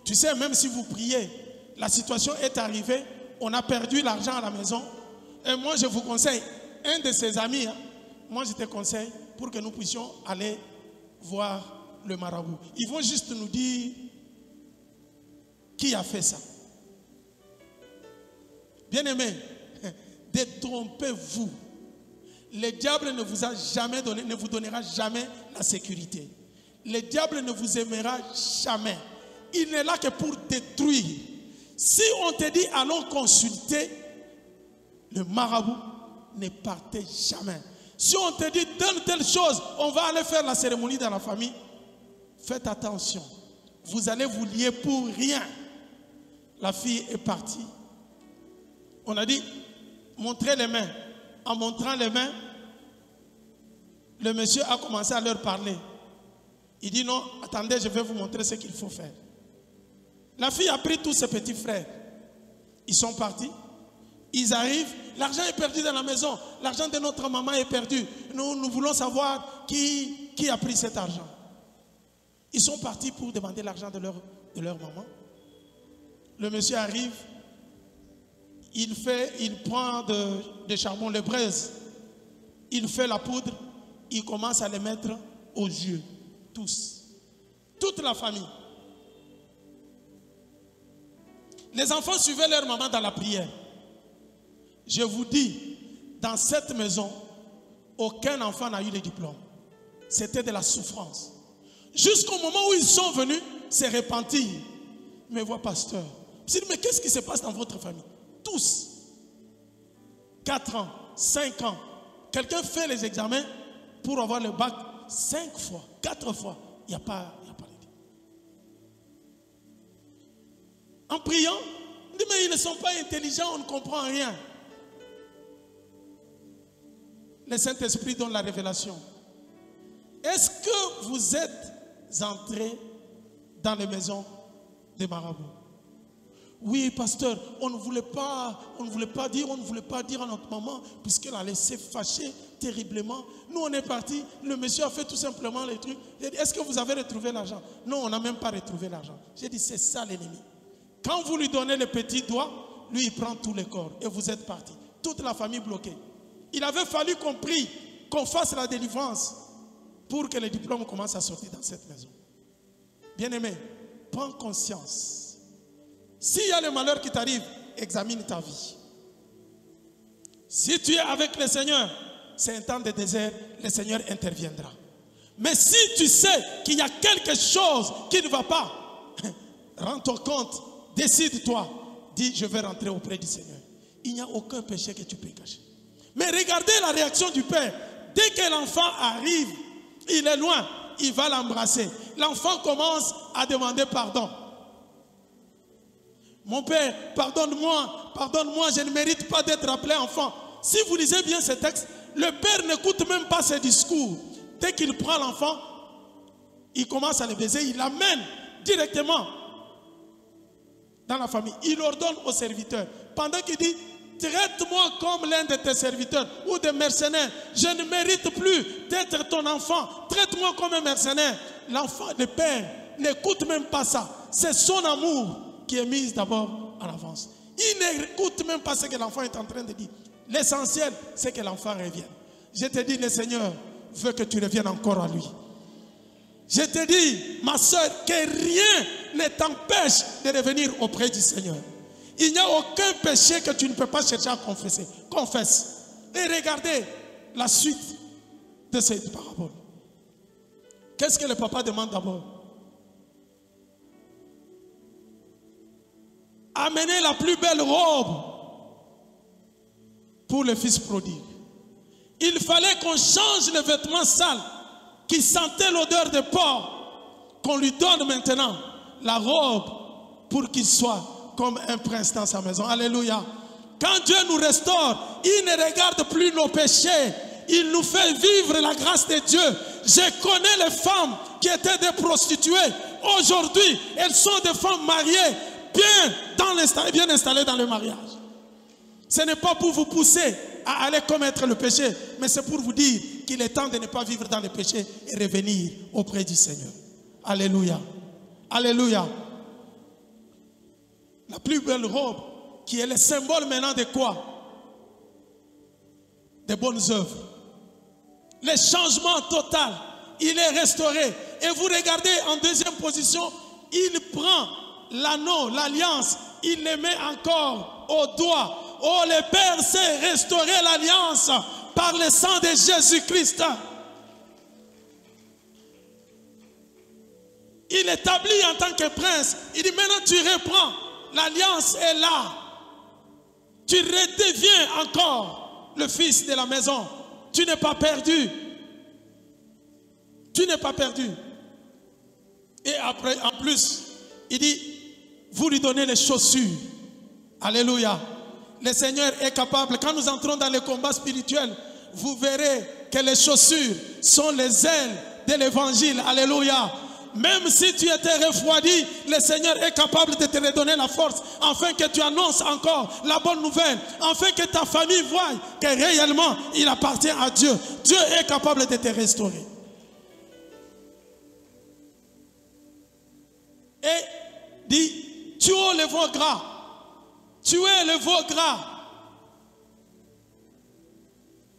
tu sais, même si vous priez, la situation est arrivée, on a perdu l'argent à la maison, et moi je vous conseille, un de ses amis, hein, moi je te conseille pour que nous puissions aller voir le marabout. Ils vont juste nous dire qui a fait ça. Bien-aimés, détrompez-vous. Le diable ne vous a jamais donné, ne vous donnera jamais la sécurité. Le diable ne vous aimera jamais. Il n'est là que pour détruire. Si on te dit allons consulter le marabout, ne partez jamais. Si on te dit donne telle chose, on va aller faire la cérémonie dans la famille, faites attention. Vous allez vous lier pour rien. La fille est partie. On a dit montrez les mains. En montrant les mains, le monsieur a commencé à leur parler. Il dit non, attendez, je vais vous montrer ce qu'il faut faire. La fille a pris tous ses petits frères. Ils sont partis. Ils arrivent. L'argent est perdu dans la maison. L'argent de notre maman est perdu. Nous voulons savoir qui a pris cet argent. Ils sont partis pour demander l'argent de leur maman. Le monsieur arrive. Il prend de charbon, les braises. Il fait la poudre. Il commence à les mettre aux yeux. Tous. Toute la famille. Les enfants suivaient leur maman dans la prière. Je vous dis, dans cette maison, aucun enfant n'a eu le diplôme. C'était de la souffrance. Jusqu'au moment où ils sont venus se repentir. Mais voilà, pasteur. Je dis, mais qu'est-ce qui se passe dans votre famille? Tous. 4 ans, 5 ans. Quelqu'un fait les examens pour avoir le bac 5 fois, 4 fois. Il n'y a pas de dit. En priant, on dit, mais ils ne sont pas intelligents, on ne comprend rien. Le Saint-Esprit donne la révélation. Est-ce que vous êtes entrés dans les maisons des marabouts? Oui, pasteur, on ne voulait pas dire à notre maman, puisqu'elle a laissé fâcher terriblement. Nous, on est partis, le monsieur a fait tout simplement les trucs. J'ai dit, est-ce que vous avez retrouvé l'argent? Non, on n'a même pas retrouvé l'argent. J'ai dit, c'est ça l'ennemi. Quand vous lui donnez le petit doigt, lui, il prend tous les corps et vous êtes partis. Toute la famille bloquée. Il avait fallu qu'on prie, qu'on fasse la délivrance pour que les diplômes commencent à sortir dans cette maison. Bien-aimé, prends conscience. S'il y a le malheur qui t'arrive, examine ta vie. Si tu es avec le Seigneur, c'est un temps de désert, le Seigneur interviendra. Mais si tu sais qu'il y a quelque chose qui ne va pas, rends-toi compte, décide-toi, dis je vais rentrer auprès du Seigneur. Il n'y a aucun péché que tu peux cacher. Mais regardez la réaction du père. Dès que l'enfant arrive, il est loin, il va l'embrasser. L'enfant commence à demander pardon. Mon père, pardonne-moi, je ne mérite pas d'être appelé enfant. Si vous lisez bien ce texte, le père n'écoute même pas ses discours. Dès qu'il prend l'enfant, il commence à le baiser, il l'amène directement dans la famille. Il ordonne au serviteur, pendant qu'il dit, traite-moi comme l'un de tes serviteurs ou des mercenaires. Je ne mérite plus d'être ton enfant. Traite-moi comme un mercenaire. L'enfant, le père, n'écoute même pas ça. C'est son amour qui est mis d'abord en avance. Il n'écoute même pas ce que l'enfant est en train de dire. L'essentiel, c'est que l'enfant revienne. Je te dis, le Seigneur veut que tu reviennes encore à lui. Je te dis, ma soeur, que rien ne t'empêche de revenir auprès du Seigneur. Il n'y a aucun péché que tu ne peux pas chercher à confesser. Confesse. Et regardez la suite de cette parabole. Qu'est-ce que le papa demande d'abord? Amenez la plus belle robe pour le fils prodigue. Il fallait qu'on change les vêtements sales qui sentaient l'odeur de porc, qu'on lui donne maintenant la robe pour qu'il soit comme un prince dans sa maison. Alléluia. Quand Dieu nous restaure, il ne regarde plus nos péchés. Il nous fait vivre la grâce de Dieu. Je connais les femmes qui étaient des prostituées. Aujourd'hui, elles sont des femmes mariées, bien installées dans le mariage. Ce n'est pas pour vous pousser à aller commettre le péché, mais c'est pour vous dire qu'il est temps de ne pas vivre dans le péché et revenir auprès du Seigneur. Alléluia. Alléluia. La plus belle robe, qui est le symbole maintenant de quoi? Des bonnes œuvres. Le changement total, il est restauré. Et vous regardez en deuxième position, il prend l'anneau, l'alliance, il le met encore au doigt. Oh, le Père sait restaurer l'alliance par le sang de Jésus-Christ. Il établit en tant que prince. Il dit maintenant tu reprends. L'alliance est là. Tu redeviens encore le fils de la maison. Tu n'es pas perdu. Tu n'es pas perdu. Et après, en plus, il dit, vous lui donnez les chaussures. Alléluia. Le Seigneur est capable. Quand nous entrons dans le combat spirituel, vous verrez que les chaussures sont les ailes de l'évangile. Alléluia. Même si tu étais refroidi, le Seigneur est capable de te redonner la force afin que tu annonces encore la bonne nouvelle, afin que ta famille voie que réellement il appartient à Dieu. Dieu est capable de te restaurer. Et dit, tuez le veau gras. Tuez le veau gras.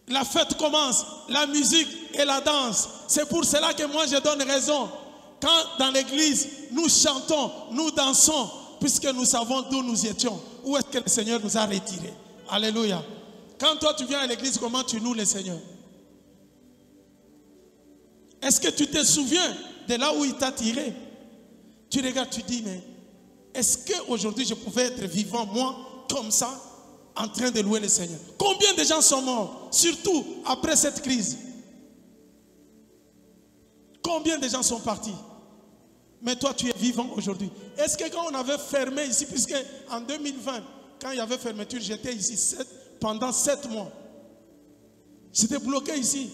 La fête commence, la musique et la danse. C'est pour cela que moi je donne raison. Quand dans l'église, nous chantons, nous dansons, puisque nous savons d'où nous étions, où est-ce que le Seigneur nous a retirés. Alléluia. Quand toi tu viens à l'église, comment tu loues le Seigneur? Est-ce que tu te souviens de là où il t'a tiré? Tu regardes, tu dis, mais est-ce qu'aujourd'hui je pouvais être vivant, moi, comme ça, en train de louer le Seigneur? Combien de gens sont morts, surtout après cette crise? Combien de gens sont partis? Mais toi, tu es vivant aujourd'hui. Est-ce que quand on avait fermé ici, puisque en 2020, quand il y avait fermeture, j'étais ici pendant 7 mois. J'étais bloqué ici.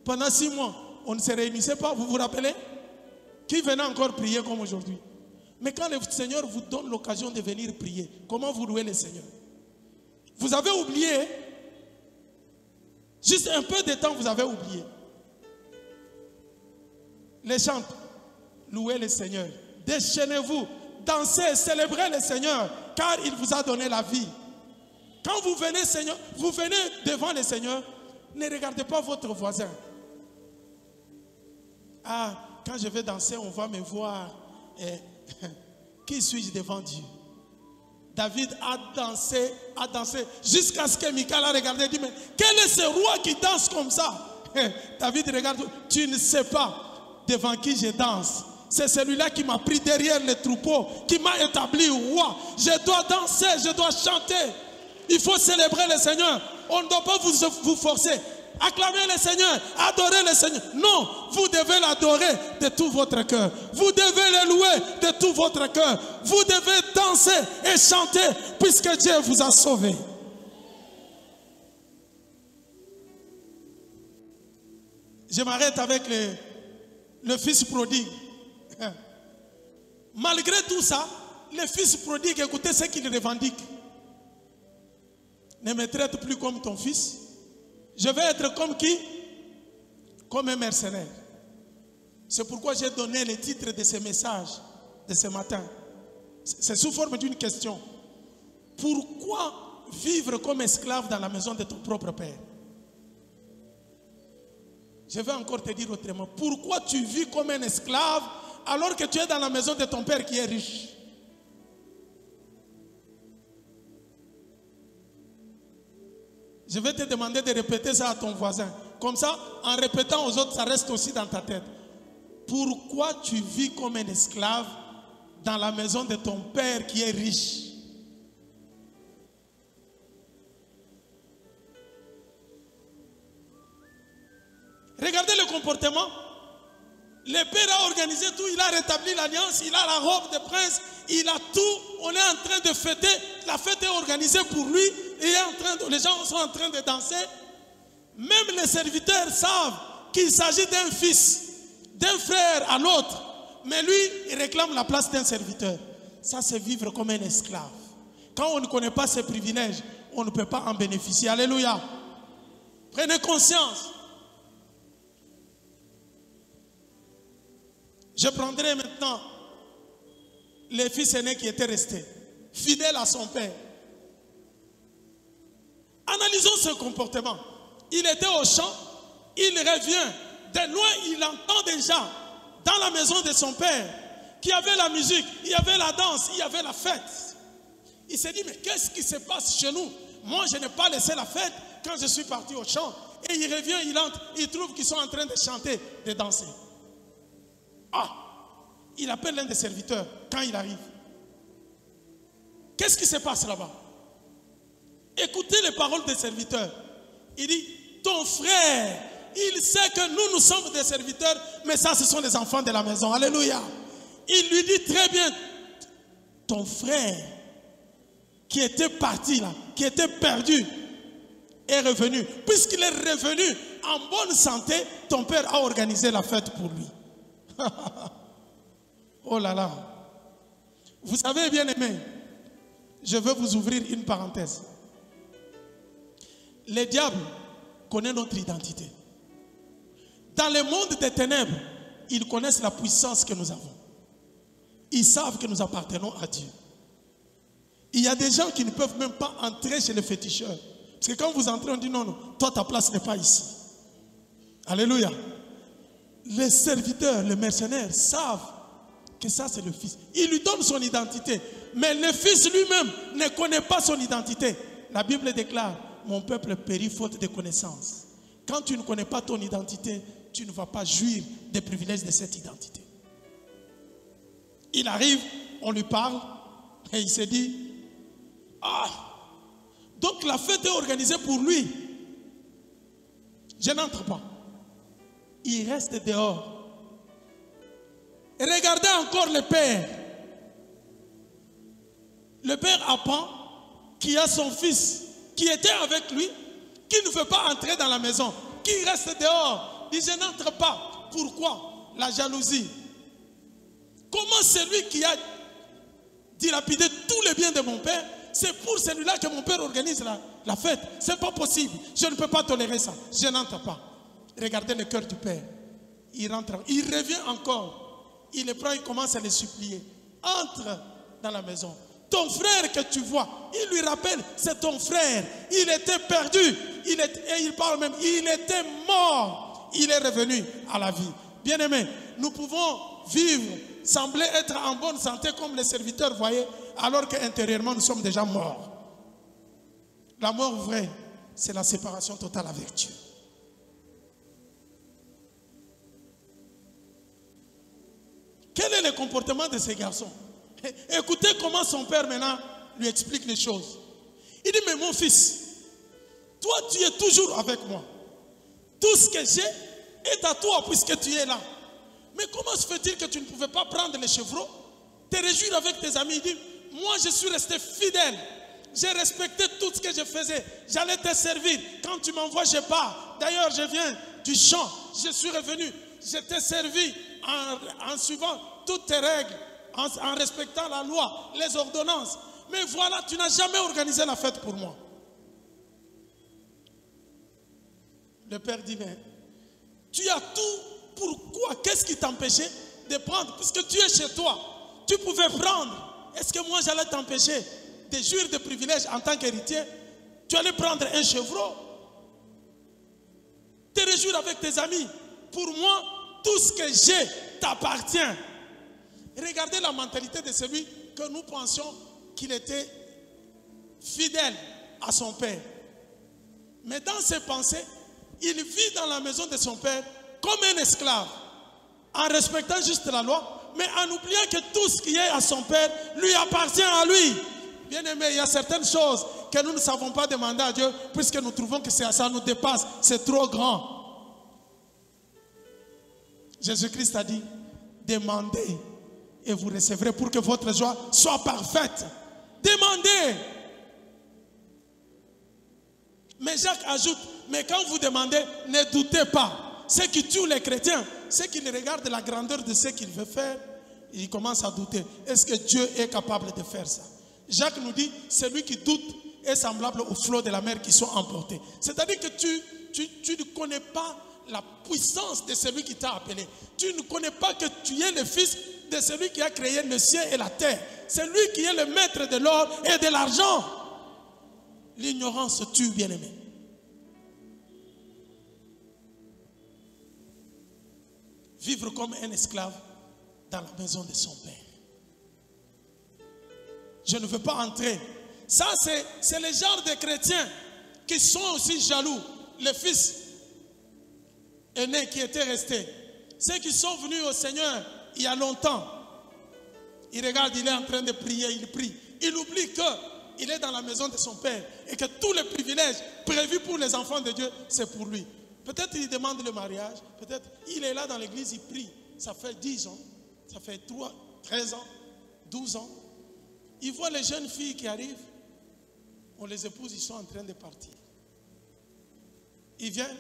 Pendant 6 mois, on ne se réunissait pas, vous vous rappelez? Qui venait encore prier comme aujourd'hui? Mais quand le Seigneur vous donne l'occasion de venir prier, comment vous louez le Seigneur? Vous avez oublié, juste un peu de temps, vous avez oublié. Les chants, louez le Seigneur, déchaînez-vous, dansez, célébrez le Seigneur, car il vous a donné la vie. Quand vous venez, Seigneur, vous venez devant le Seigneur, ne regardez pas votre voisin. Ah, quand je vais danser, on va me voir. Qui suis-je devant Dieu? David a dansé, jusqu'à ce que Michal a regardé et dit, mais quel est ce roi qui danse comme ça? David regarde, tu ne sais pas devant qui je danse. C'est celui-là qui m'a pris derrière le troupeau, qui m'a établi roi. Je dois danser, je dois chanter. Il faut célébrer le Seigneur. On ne doit pas vous forcer. acclamez le Seigneur, adorez le Seigneur. Non, vous devez l'adorer de tout votre cœur. Vous devez le louer de tout votre cœur. Vous devez danser et chanter puisque Dieu vous a sauvé. Je m'arrête avec le fils prodigue. Malgré tout ça, le fils prodigue, écoutez ce qu'il revendique. Ne me traite plus comme ton fils. Je vais être comme qui? Comme un mercenaire. C'est pourquoi j'ai donné le titre de ce message de ce matin. C'est sous forme d'une question. Pourquoi vivre comme esclave dans la maison de ton propre père? Je vais encore te dire autrement. Pourquoi tu vis comme un esclave alors que tu es dans la maison de ton père qui est riche? Je vais te demander de répéter ça à ton voisin. Comme ça, en répétant aux autres, ça reste aussi dans ta tête. Pourquoi tu vis comme un esclave dans la maison de ton père qui est riche? Regardez le comportement. Le père a organisé tout, il a rétabli l'alliance, il a la robe de prince, il a tout. On est en train de fêter, la fête est organisée pour lui. Les gens sont en train de danser. Même les serviteurs savent qu'il s'agit d'un fils, d'un frère à l'autre. Mais lui, il réclame la place d'un serviteur. Ça, c'est vivre comme un esclave. Quand on ne connaît pas ses privilèges, on ne peut pas en bénéficier. Alléluia. Prenez conscience. Je prendrai maintenant le fils aîné qui était resté, fidèle à son père. Analysons ce comportement. Il était au champ, il revient. De loin, il entend déjà dans la maison de son père qu'il y avait la musique, il y avait la danse, il y avait la fête. Il s'est dit, mais qu'est-ce qui se passe chez nous? Moi, je n'ai pas laissé la fête quand je suis parti au champ. Et il revient, il entre, il trouve qu'ils sont en train de chanter, de danser. Ah, il appelle l'un des serviteurs quand il arrive. Qu'est-ce qui se passe là-bas? Écoutez les paroles des serviteurs. Il dit, ton frère, il sait que nous sommes des serviteurs, mais ça, ce sont les enfants de la maison. Alléluia. Il lui dit très bien, ton frère qui était parti là, qui était perdu, est revenu. Puisqu'il est revenu en bonne santé, ton père a organisé la fête pour lui. Oh là là. Vous savez, bien aimé, je veux vous ouvrir une parenthèse. Le diable connaît notre identité. Dans le monde des ténèbres, ils connaissent la puissance que nous avons. Ils savent que nous appartenons à Dieu. Il y a des gens qui ne peuvent même pas entrer chez les féticheurs. Parce que quand vous entrez, on dit non, non, toi ta place n'est pas ici. Alléluia. Les serviteurs, les mercenaires savent que ça c'est le fils. Il lui donne son identité. Mais le fils lui-même ne connaît pas son identité. La Bible déclare, mon peuple périt faute de connaissance. Quand tu ne connais pas ton identité, tu ne vas pas jouir des privilèges de cette identité. Il arrive, on lui parle, et il se dit, ah, donc la fête est organisée pour lui. Je n'entre pas. Il reste dehors. Et regardez encore le père. Le père apprend qu'il y a son fils qui était avec lui, qui ne veut pas entrer dans la maison, qui reste dehors. Il dit, je n'entre pas. Pourquoi? La jalousie. Comment celui qui a dilapidé tous les biens de mon père, c'est pour celui-là que mon père organise la fête? C'est pas possible. Je ne peux pas tolérer ça. Je n'entre pas. Regardez le cœur du père. Il rentre. Il revient encore. Il le prend, il commence à le supplier. Entre dans la maison. Ton frère que tu vois, il lui rappelle, c'est ton frère. Il était perdu. Et il parle même, il était mort. Il est revenu à la vie. Bien-aimés, nous pouvons vivre, sembler être en bonne santé comme les serviteurs, voyez, alors qu'intérieurement nous sommes déjà morts. La mort vraie, c'est la séparation totale avec Dieu. Quel est le comportement de ces garçons? Écoutez comment son père maintenant lui explique les choses. Il dit, mais mon fils, toi tu es toujours avec moi. Tout ce que j'ai est à toi puisque tu es là. Mais comment se fait-il que tu ne pouvais pas prendre les chevreaux, te réjouir avec tes amis? Il dit, moi je suis resté fidèle. J'ai respecté tout ce que je faisais. J'allais te servir. Quand tu m'envoies, je pars. D'ailleurs, je viens du champ. Je suis revenu. Je t'ai servi en suivant toutes tes règles, en respectant la loi, les ordonnances. Mais voilà, tu n'as jamais organisé la fête pour moi. Le père dit, mais tu as tout. Pourquoi? Qu'est-ce qui t'empêchait de prendre? Puisque tu es chez toi, tu pouvais prendre. Est-ce que moi j'allais t'empêcher de jouir de privilèges en tant qu'héritier? Tu allais prendre un chevreau, te réjouir avec tes amis. Pour moi, tout ce que j'ai t'appartient. Regardez la mentalité de celui que nous pensions qu'il était fidèle à son père. Mais dans ses pensées, il vit dans la maison de son père comme un esclave, en respectant juste la loi, mais en oubliant que tout ce qui est à son père lui appartient à lui. Bien aimé, il y a certaines choses que nous ne savons pas demander à Dieu, puisque nous trouvons que ça nous dépasse, c'est trop grand. Jésus-Christ a dit, demandez et vous recevrez pour que votre joie soit parfaite. Demandez. Mais Jacques ajoute, mais quand vous demandez, ne doutez pas. Ceux qui tuent les chrétiens, ceux qui regardent la grandeur de ce qu'il veut faire, ils commencent à douter. Est-ce que Dieu est capable de faire ça? Jacques nous dit, celui qui doute est semblable aux flots de la mer qui sont emportés. C'est-à-dire que tu ne connais pas la puissance de celui qui t'a appelé. Tu ne connais pas que tu es le fils de celui qui a créé le ciel et la terre. C'est lui qui est le maître de l'or et de l'argent. L'ignorance tue, bien-aimé. Vivre comme un esclave dans la maison de son père. Je ne veux pas entrer. Ça, c'est le genre de chrétiens qui sont aussi jaloux. Les fils aînés qui étaient restés. Ceux qui sont venus au Seigneur il y a longtemps. Ils regardent, il est en train de prier, il prie. Il oublie qu'il est dans la maison de son père et que tous les privilèges prévus pour les enfants de Dieu, c'est pour lui. Peut-être il demande le mariage, peut-être il est là dans l'église, il prie. Ça fait 10 ans, ça fait 13 ans, 12 ans. Il voit les jeunes filles qui arrivent, on les épouse, ils sont en train de partir. Ils viennent,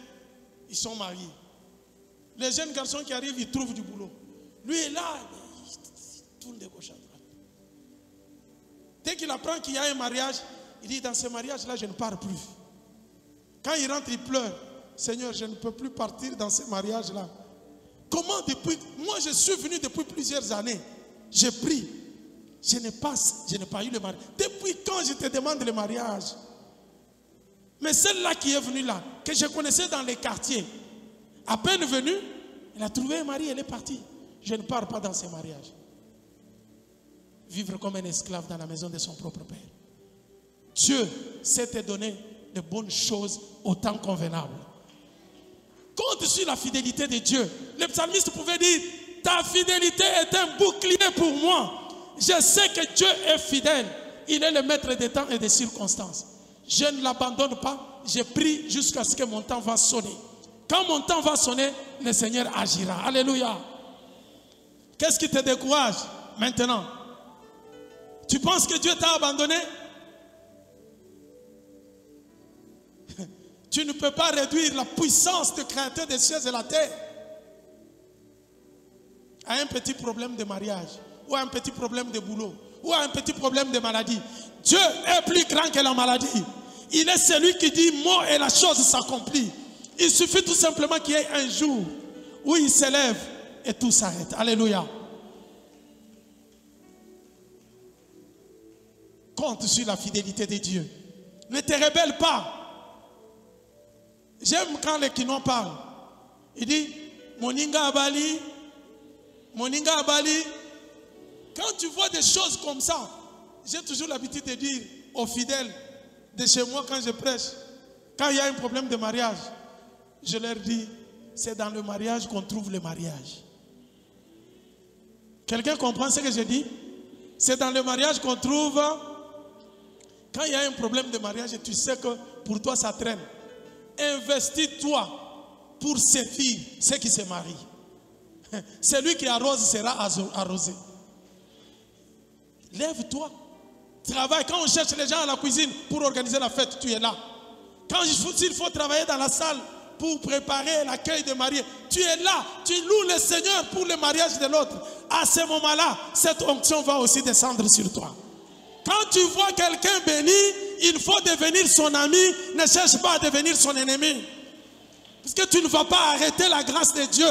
ils sont mariés. Les jeunes garçons qui arrivent, ils trouvent du boulot. Lui est là, il tourne de gauche à droite. Dès qu'il apprend qu'il y a un mariage, il dit, dans ce mariage-là, je ne pars plus. Quand il rentre, il pleure. Seigneur, je ne peux plus partir dans ce mariage-là. Comment depuis... Moi, je suis venu depuis plusieurs années. J'ai pris. Je n'ai pas eu le mariage. Depuis quand je te demande le mariage? Mais celle-là qui est venue là, que je connaissais dans les quartiers, à peine venue, elle a trouvé un mari, elle est partie. Je ne pars pas dans ce mariage. Vivre comme un esclave dans la maison de son propre père. Dieu sait te donner de bonnes choses au temps convenable. Compte sur la fidélité de Dieu. Le psalmiste pouvait dire, ta fidélité est un bouclier pour moi. Je sais que Dieu est fidèle. Il est le maître des temps et des circonstances. Je ne l'abandonne pas. Je prie jusqu'à ce que mon temps va sonner. Quand mon temps va sonner, le Seigneur agira. Alléluia. Qu'est-ce qui te décourage maintenant? Tu penses que Dieu t'a abandonné? Tu ne peux pas réduire la puissance du Créateur des cieux et de la terre à un petit problème de mariage, ou à un petit problème de boulot, ou à un petit problème de maladie. Dieu est plus grand que la maladie. Il est celui qui dit mot et la chose s'accomplit. Il suffit tout simplement qu'il y ait un jour où il s'élève et tout s'arrête. Alléluia. Compte sur la fidélité de Dieu. Ne te rebelle pas. J'aime quand les Kinois parlent. Il dit, Moninga Abali, Moninga Abali. Quand tu vois des choses comme ça, j'ai toujours l'habitude de dire aux fidèles de chez moi quand je prêche, quand il y a un problème de mariage, je leur dis, c'est dans le mariage qu'on trouve le mariage. Quelqu'un comprend ce que je dis? C'est dans le mariage qu'on trouve, quand il y a un problème de mariage et tu sais que pour toi ça traîne, investis-toi pour servir ceux qui se marient. Celui qui arrose sera arrosé. Lève-toi. Travaille. Quand on cherche les gens à la cuisine pour organiser la fête, tu es là. Quand il faut travailler dans la salle pour préparer l'accueil des mariés, tu es là. Tu loues le Seigneur pour le mariage de l'autre. À ce moment-là, cette onction va aussi descendre sur toi. Quand tu vois quelqu'un béni, il faut devenir son ami. Ne cherche pas à devenir son ennemi. Parce que tu ne vas pas arrêter la grâce de Dieu.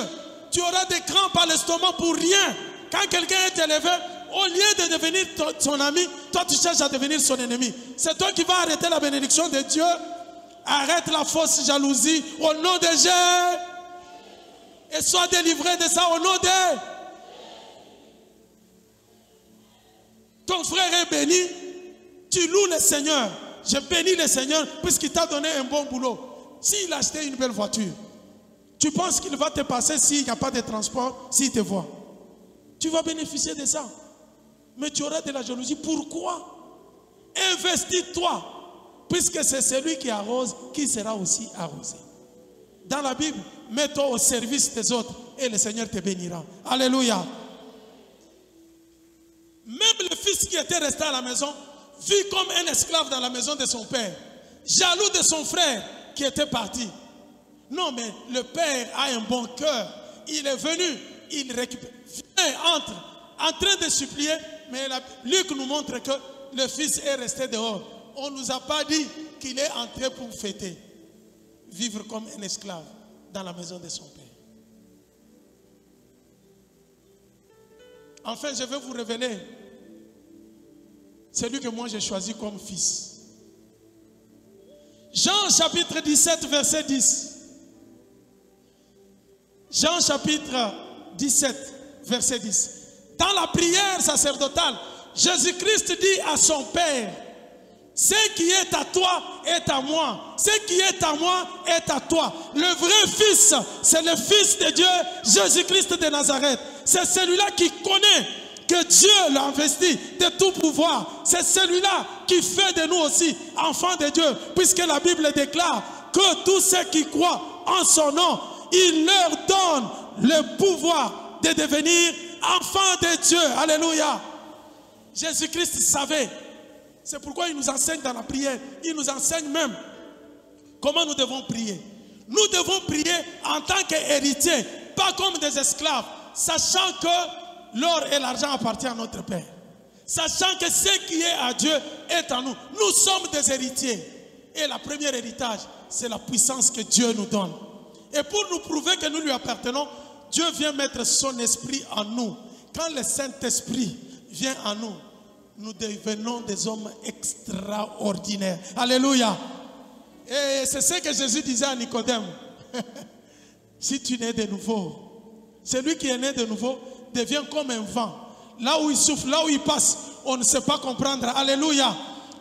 Tu auras des crampes à l'estomac pour rien. Quand quelqu'un est élevé, au lieu de devenir son ami, toi tu cherches à devenir son ennemi. C'est toi qui vas arrêter la bénédiction de Dieu. Arrête la fausse jalousie au nom de Jésus. Et sois délivré de ça au nom de... Ton frère est béni. Tu loues le Seigneur. Je bénis le Seigneur puisqu'il t'a donné un bon boulot. S'il a acheté une belle voiture, tu penses qu'il va te passer s'il n'y a pas de transport, s'il te voit. Tu vas bénéficier de ça. Mais tu auras de la jalousie. Pourquoi? Investis-toi. Puisque c'est celui qui arrose qui sera aussi arrosé. Dans la Bible, mets-toi au service des autres et le Seigneur te bénira. Alléluia. Même le fils qui était resté à la maison vit comme un esclave dans la maison de son père. Jaloux de son frère qui était parti. Non, mais le père a un bon cœur. Il est venu, il récupère. Entre, en train de supplier, mais Luc nous montre que le fils est resté dehors. On ne nous a pas dit qu'il est entré pour fêter. Vivre comme un esclave dans la maison de son père. Enfin, je vais vous révéler celui que moi j'ai choisi comme fils. Jean chapitre 17, verset 10. Jean chapitre 17, verset 10. Dans la prière sacerdotale, Jésus-Christ dit à son Père, ce qui est à toi est à moi. Ce qui est à moi est à toi. Le vrai fils, c'est le fils de Dieu, Jésus-Christ de Nazareth. C'est celui-là qui connaît que Dieu l'a investi de tout pouvoir. C'est celui-là qui fait de nous aussi enfants de Dieu. Puisque la Bible déclare que tous ceux qui croient en son nom, il leur donne le pouvoir de devenir enfants de Dieu. Alléluia. Jésus-Christ savait. C'est pourquoi il nous enseigne dans la prière. Il nous enseigne même comment nous devons prier. Nous devons prier en tant qu'héritiers, pas comme des esclaves, sachant que l'or et l'argent appartiennent à notre Père. Sachant que ce qui est à Dieu est à nous. Nous sommes des héritiers. Et le premier héritage, c'est la puissance que Dieu nous donne. Et pour nous prouver que nous lui appartenons, Dieu vient mettre son esprit en nous. Quand le Saint-Esprit vient en nous, nous devenons des hommes extraordinaires. Alléluia. Et c'est ce que Jésus disait à Nicodème. Si tu nais de nouveau, celui qui est né de nouveau devient comme un vent. Là où il souffle, là où il passe, on ne sait pas comprendre. Alléluia.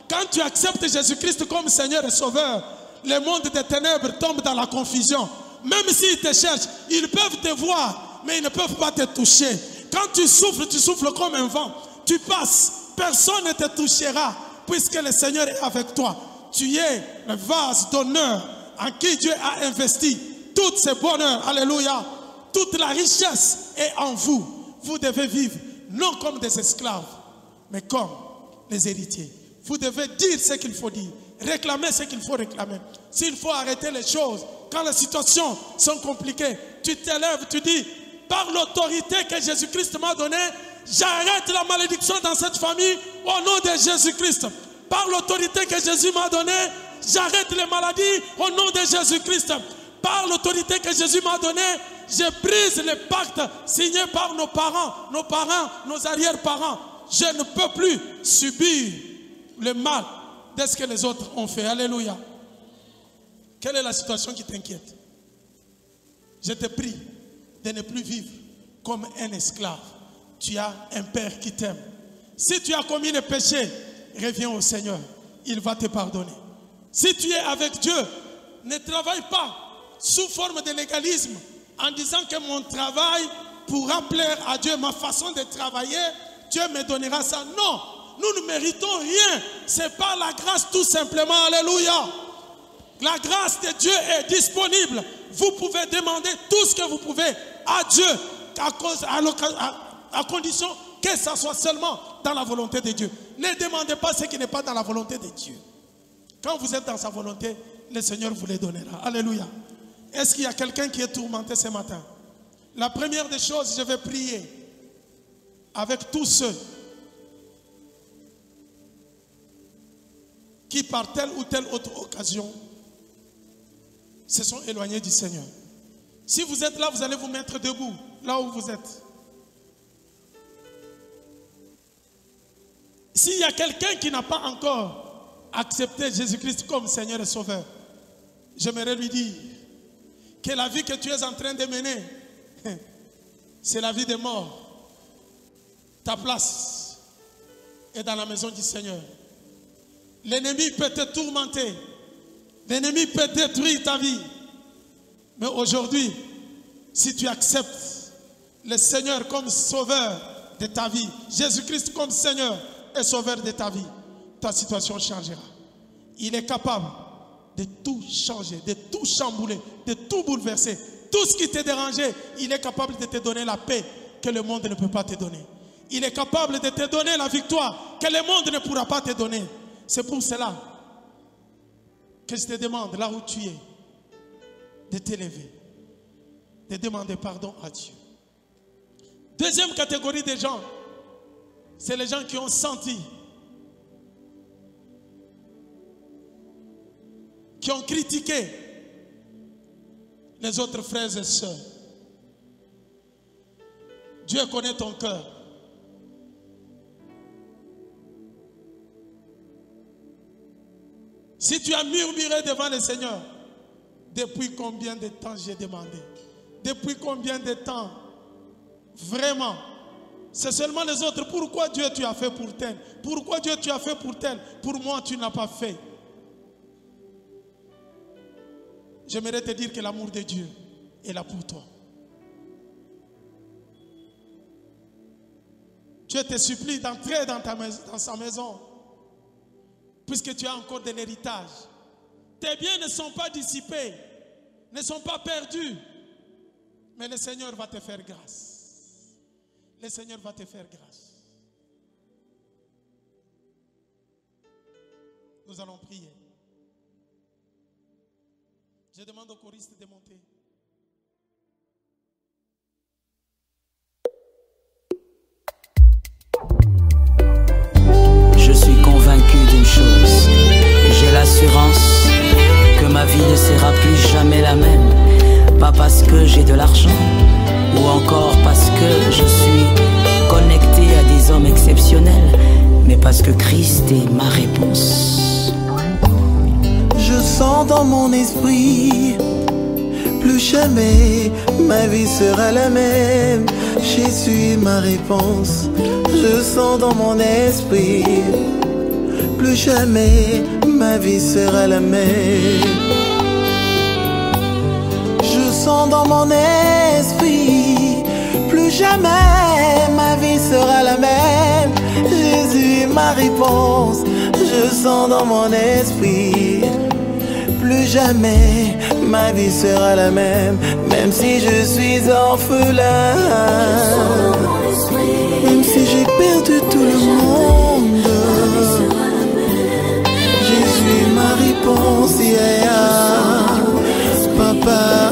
Quand tu acceptes Jésus-Christ comme Seigneur et Sauveur, le monde des ténèbres tombe dans la confusion. Même s'ils te cherchent, ils peuvent te voir, mais ils ne peuvent pas te toucher. Quand tu souffles comme un vent. Tu passes, personne ne te touchera, puisque le Seigneur est avec toi. Tu es le vase d'honneur en qui Dieu a investi tous ces bonheurs. Alléluia. Toute la richesse est en vous. Vous devez vivre non comme des esclaves, mais comme les héritiers. Vous devez dire ce qu'il faut dire, réclamer ce qu'il faut réclamer. S'il faut arrêter les choses, quand les situations sont compliquées, tu t'élèves, tu dis, par l'autorité que Jésus-Christ m'a donnée, j'arrête la malédiction dans cette famille au nom de Jésus-Christ. Par l'autorité que Jésus m'a donnée, j'arrête les maladies au nom de Jésus-Christ. Par l'autorité que Jésus m'a donnée, je brise les pactes signés par nos parents, nos arrière-parents. Je ne peux plus subir le mal de ce que les autres ont fait. Alléluia. Quelle est la situation qui t'inquiète? Je te prie de ne plus vivre comme un esclave. Tu as un Père qui t'aime. Si tu as commis le péché, reviens au Seigneur. Il va te pardonner. Si tu es avec Dieu, ne travaille pas sous forme de légalisme en disant que mon travail pourra plaire à Dieu. Ma façon de travailler, Dieu me donnera ça. Non, nous ne méritons rien. C'est par la grâce tout simplement. Alléluia. La grâce de Dieu est disponible vous pouvez demander tout ce que vous pouvez à Dieu, à condition que ça soit seulement dans la volonté de Dieu. Ne demandez pas ce qui n'est pas dans la volonté de Dieu. Quand vous êtes dans sa volonté, le Seigneur vous les donnera. Alléluia. Est-ce qu'il y a quelqu'un qui est tourmenté ce matin? La première des choses, je vais prier avec tous ceux qui par telle ou telle autre occasion se sont éloignés du Seigneur. Si vous êtes là, vous allez vous mettre debout, là où vous êtes. S'il y a quelqu'un qui n'a pas encore accepté Jésus-Christ comme Seigneur et Sauveur, j'aimerais lui dire que la vie que tu es en train de mener, c'est la vie des morts. Ta place est dans la maison du Seigneur. L'ennemi peut te tourmenter. L'ennemi peut détruire ta vie. Mais aujourd'hui, si tu acceptes le Seigneur comme sauveur de ta vie, Jésus-Christ comme Seigneur et sauveur de ta vie, ta situation changera. Il est capable de tout changer, de tout chambouler, de tout bouleverser. Tout ce qui t'est dérangé, il est capable de te donner la paix que le monde ne peut pas te donner. Il est capable de te donner la victoire que le monde ne pourra pas te donner. C'est pour cela que je te demande, là où tu es, de t'élever, de demander pardon à Dieu. Deuxième catégorie de gens, c'est les gens qui ont senti, qui ont critiqué les autres frères et sœurs. Dieu connaît ton cœur. Si tu as murmuré devant le Seigneur, depuis combien de temps j'ai demandé? Depuis combien de temps? Vraiment, c'est seulement les autres. Pourquoi Dieu tu as fait pour tel? Pourquoi Dieu tu as fait pour tel? Pour moi tu n'as pas fait. J'aimerais te dire que l'amour de Dieu est là pour toi. Dieu te supplie d'entrer dans sa maison, puisque tu as encore de l'héritage. Tes biens ne sont pas dissipés, ne sont pas perdus, mais le Seigneur va te faire grâce. Le Seigneur va te faire grâce. Nous allons prier. Je demande aux choristes de monter. Je suis convaincu d'une chose. J'ai l'assurance que ma vie ne sera plus jamais la même. Pas parce que j'ai de l'argent, ou encore parce que je suis connecté à des hommes exceptionnels, mais parce que Christ est ma réponse. Je sens dans mon esprit, plus jamais ma vie sera la même. Jésus est ma réponse. Je sens dans mon esprit, plus jamais ma vie sera la même. Je sens dans mon esprit, plus jamais ma vie sera la même. Jésus est ma réponse. Je sens dans mon esprit, plus jamais ma vie sera la même. Même si je suis orphelin, même si j'ai perdu tout le monde, Jésus est ma réponse. Yeah, papa.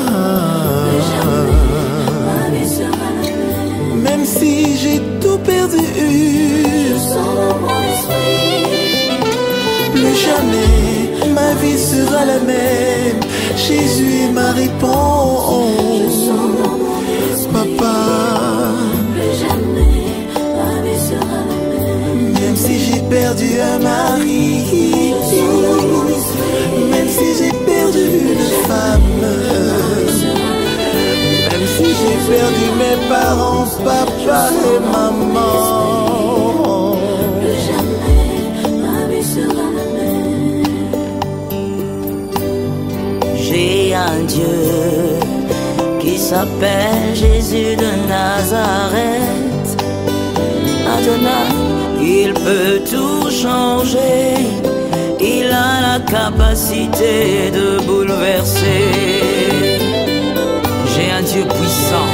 Même si j'ai tout perdu, plus jamais ma vie sera la même. Jésus est ma réponse. Papa, même si j'ai perdu un mari, même si j'ai perdu une femme, même si j'ai perdu mes parents, papa et maman, j'ai un Dieu qui s'appelle Jésus de Nazareth. Adonai, il peut tout changer. Il a la capacité de bouleverser. Dieu puissant,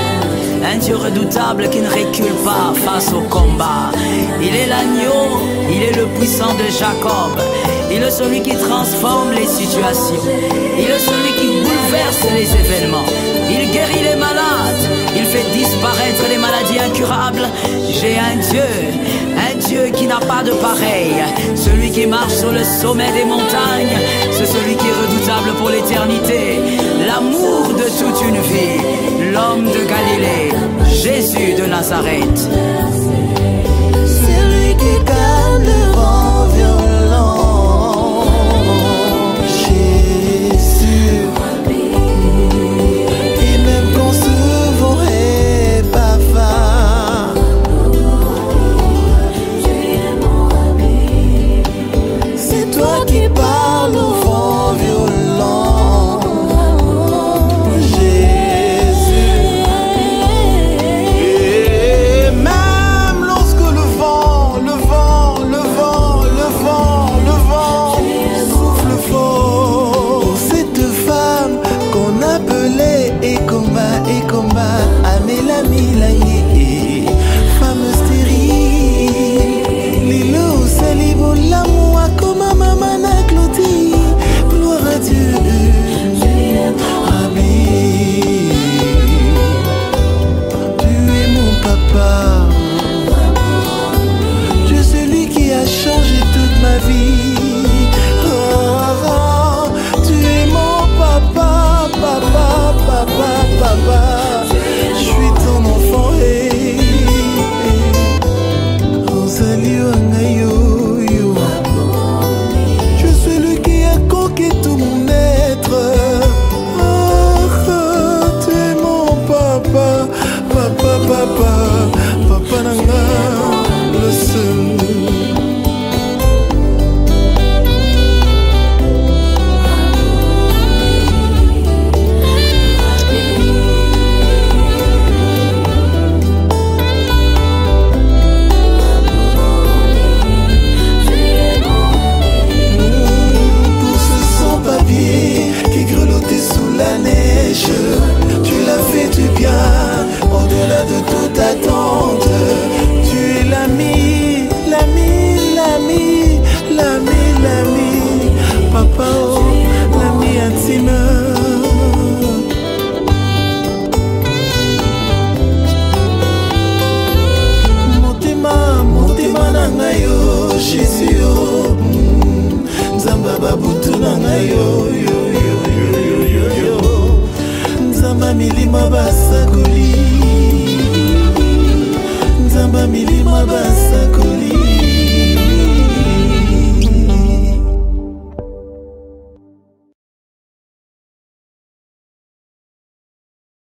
un Dieu redoutable qui ne recule pas face au combat. Il est l'agneau, il est le puissant de Jacob. Il est celui qui transforme les situations. Il est celui qui bouleverse les événements. Il guérit les malades. Il fait disparaître les maladies incurables. J'ai un Dieu qui n'a pas de pareil. Celui qui marche sur le sommet des montagnes. C'est celui qui est redoutable pour l'éternité. L'amour de toute une vie. L'homme de Galilée. Jésus de Nazareth. Celui qui calme le vent violent. Jésus. Et même quand ce vent est bavard, c'est toi qui parles au vent violent. Jésus. Et même lorsque le vent souffle fort, pour cette femme qu'on appelait Ekomba, Amela Milani, femme stérile, Lilo Salibo, l'amour comme maman na Claudie, gloire à Dieu. Amen. Tu es mon papa. Tu es celui qui a changé toute ma vie. Tu es mon papa, papa. Je suis ton enfant. Rosalie Wangayo. Tu es celui qui a conquis tout mon être. Tu es mon papa, papa nanga, le seul. Pour ce sans-papier qui grelottait sous la neige, tu l'as fait du bien, au-delà de toute attente. Tu es l'ami, papa, oh, l'ami intime. Motema nanga yo, Jésus yo, Nzamba babutu nanga yo, Nzamba milima basa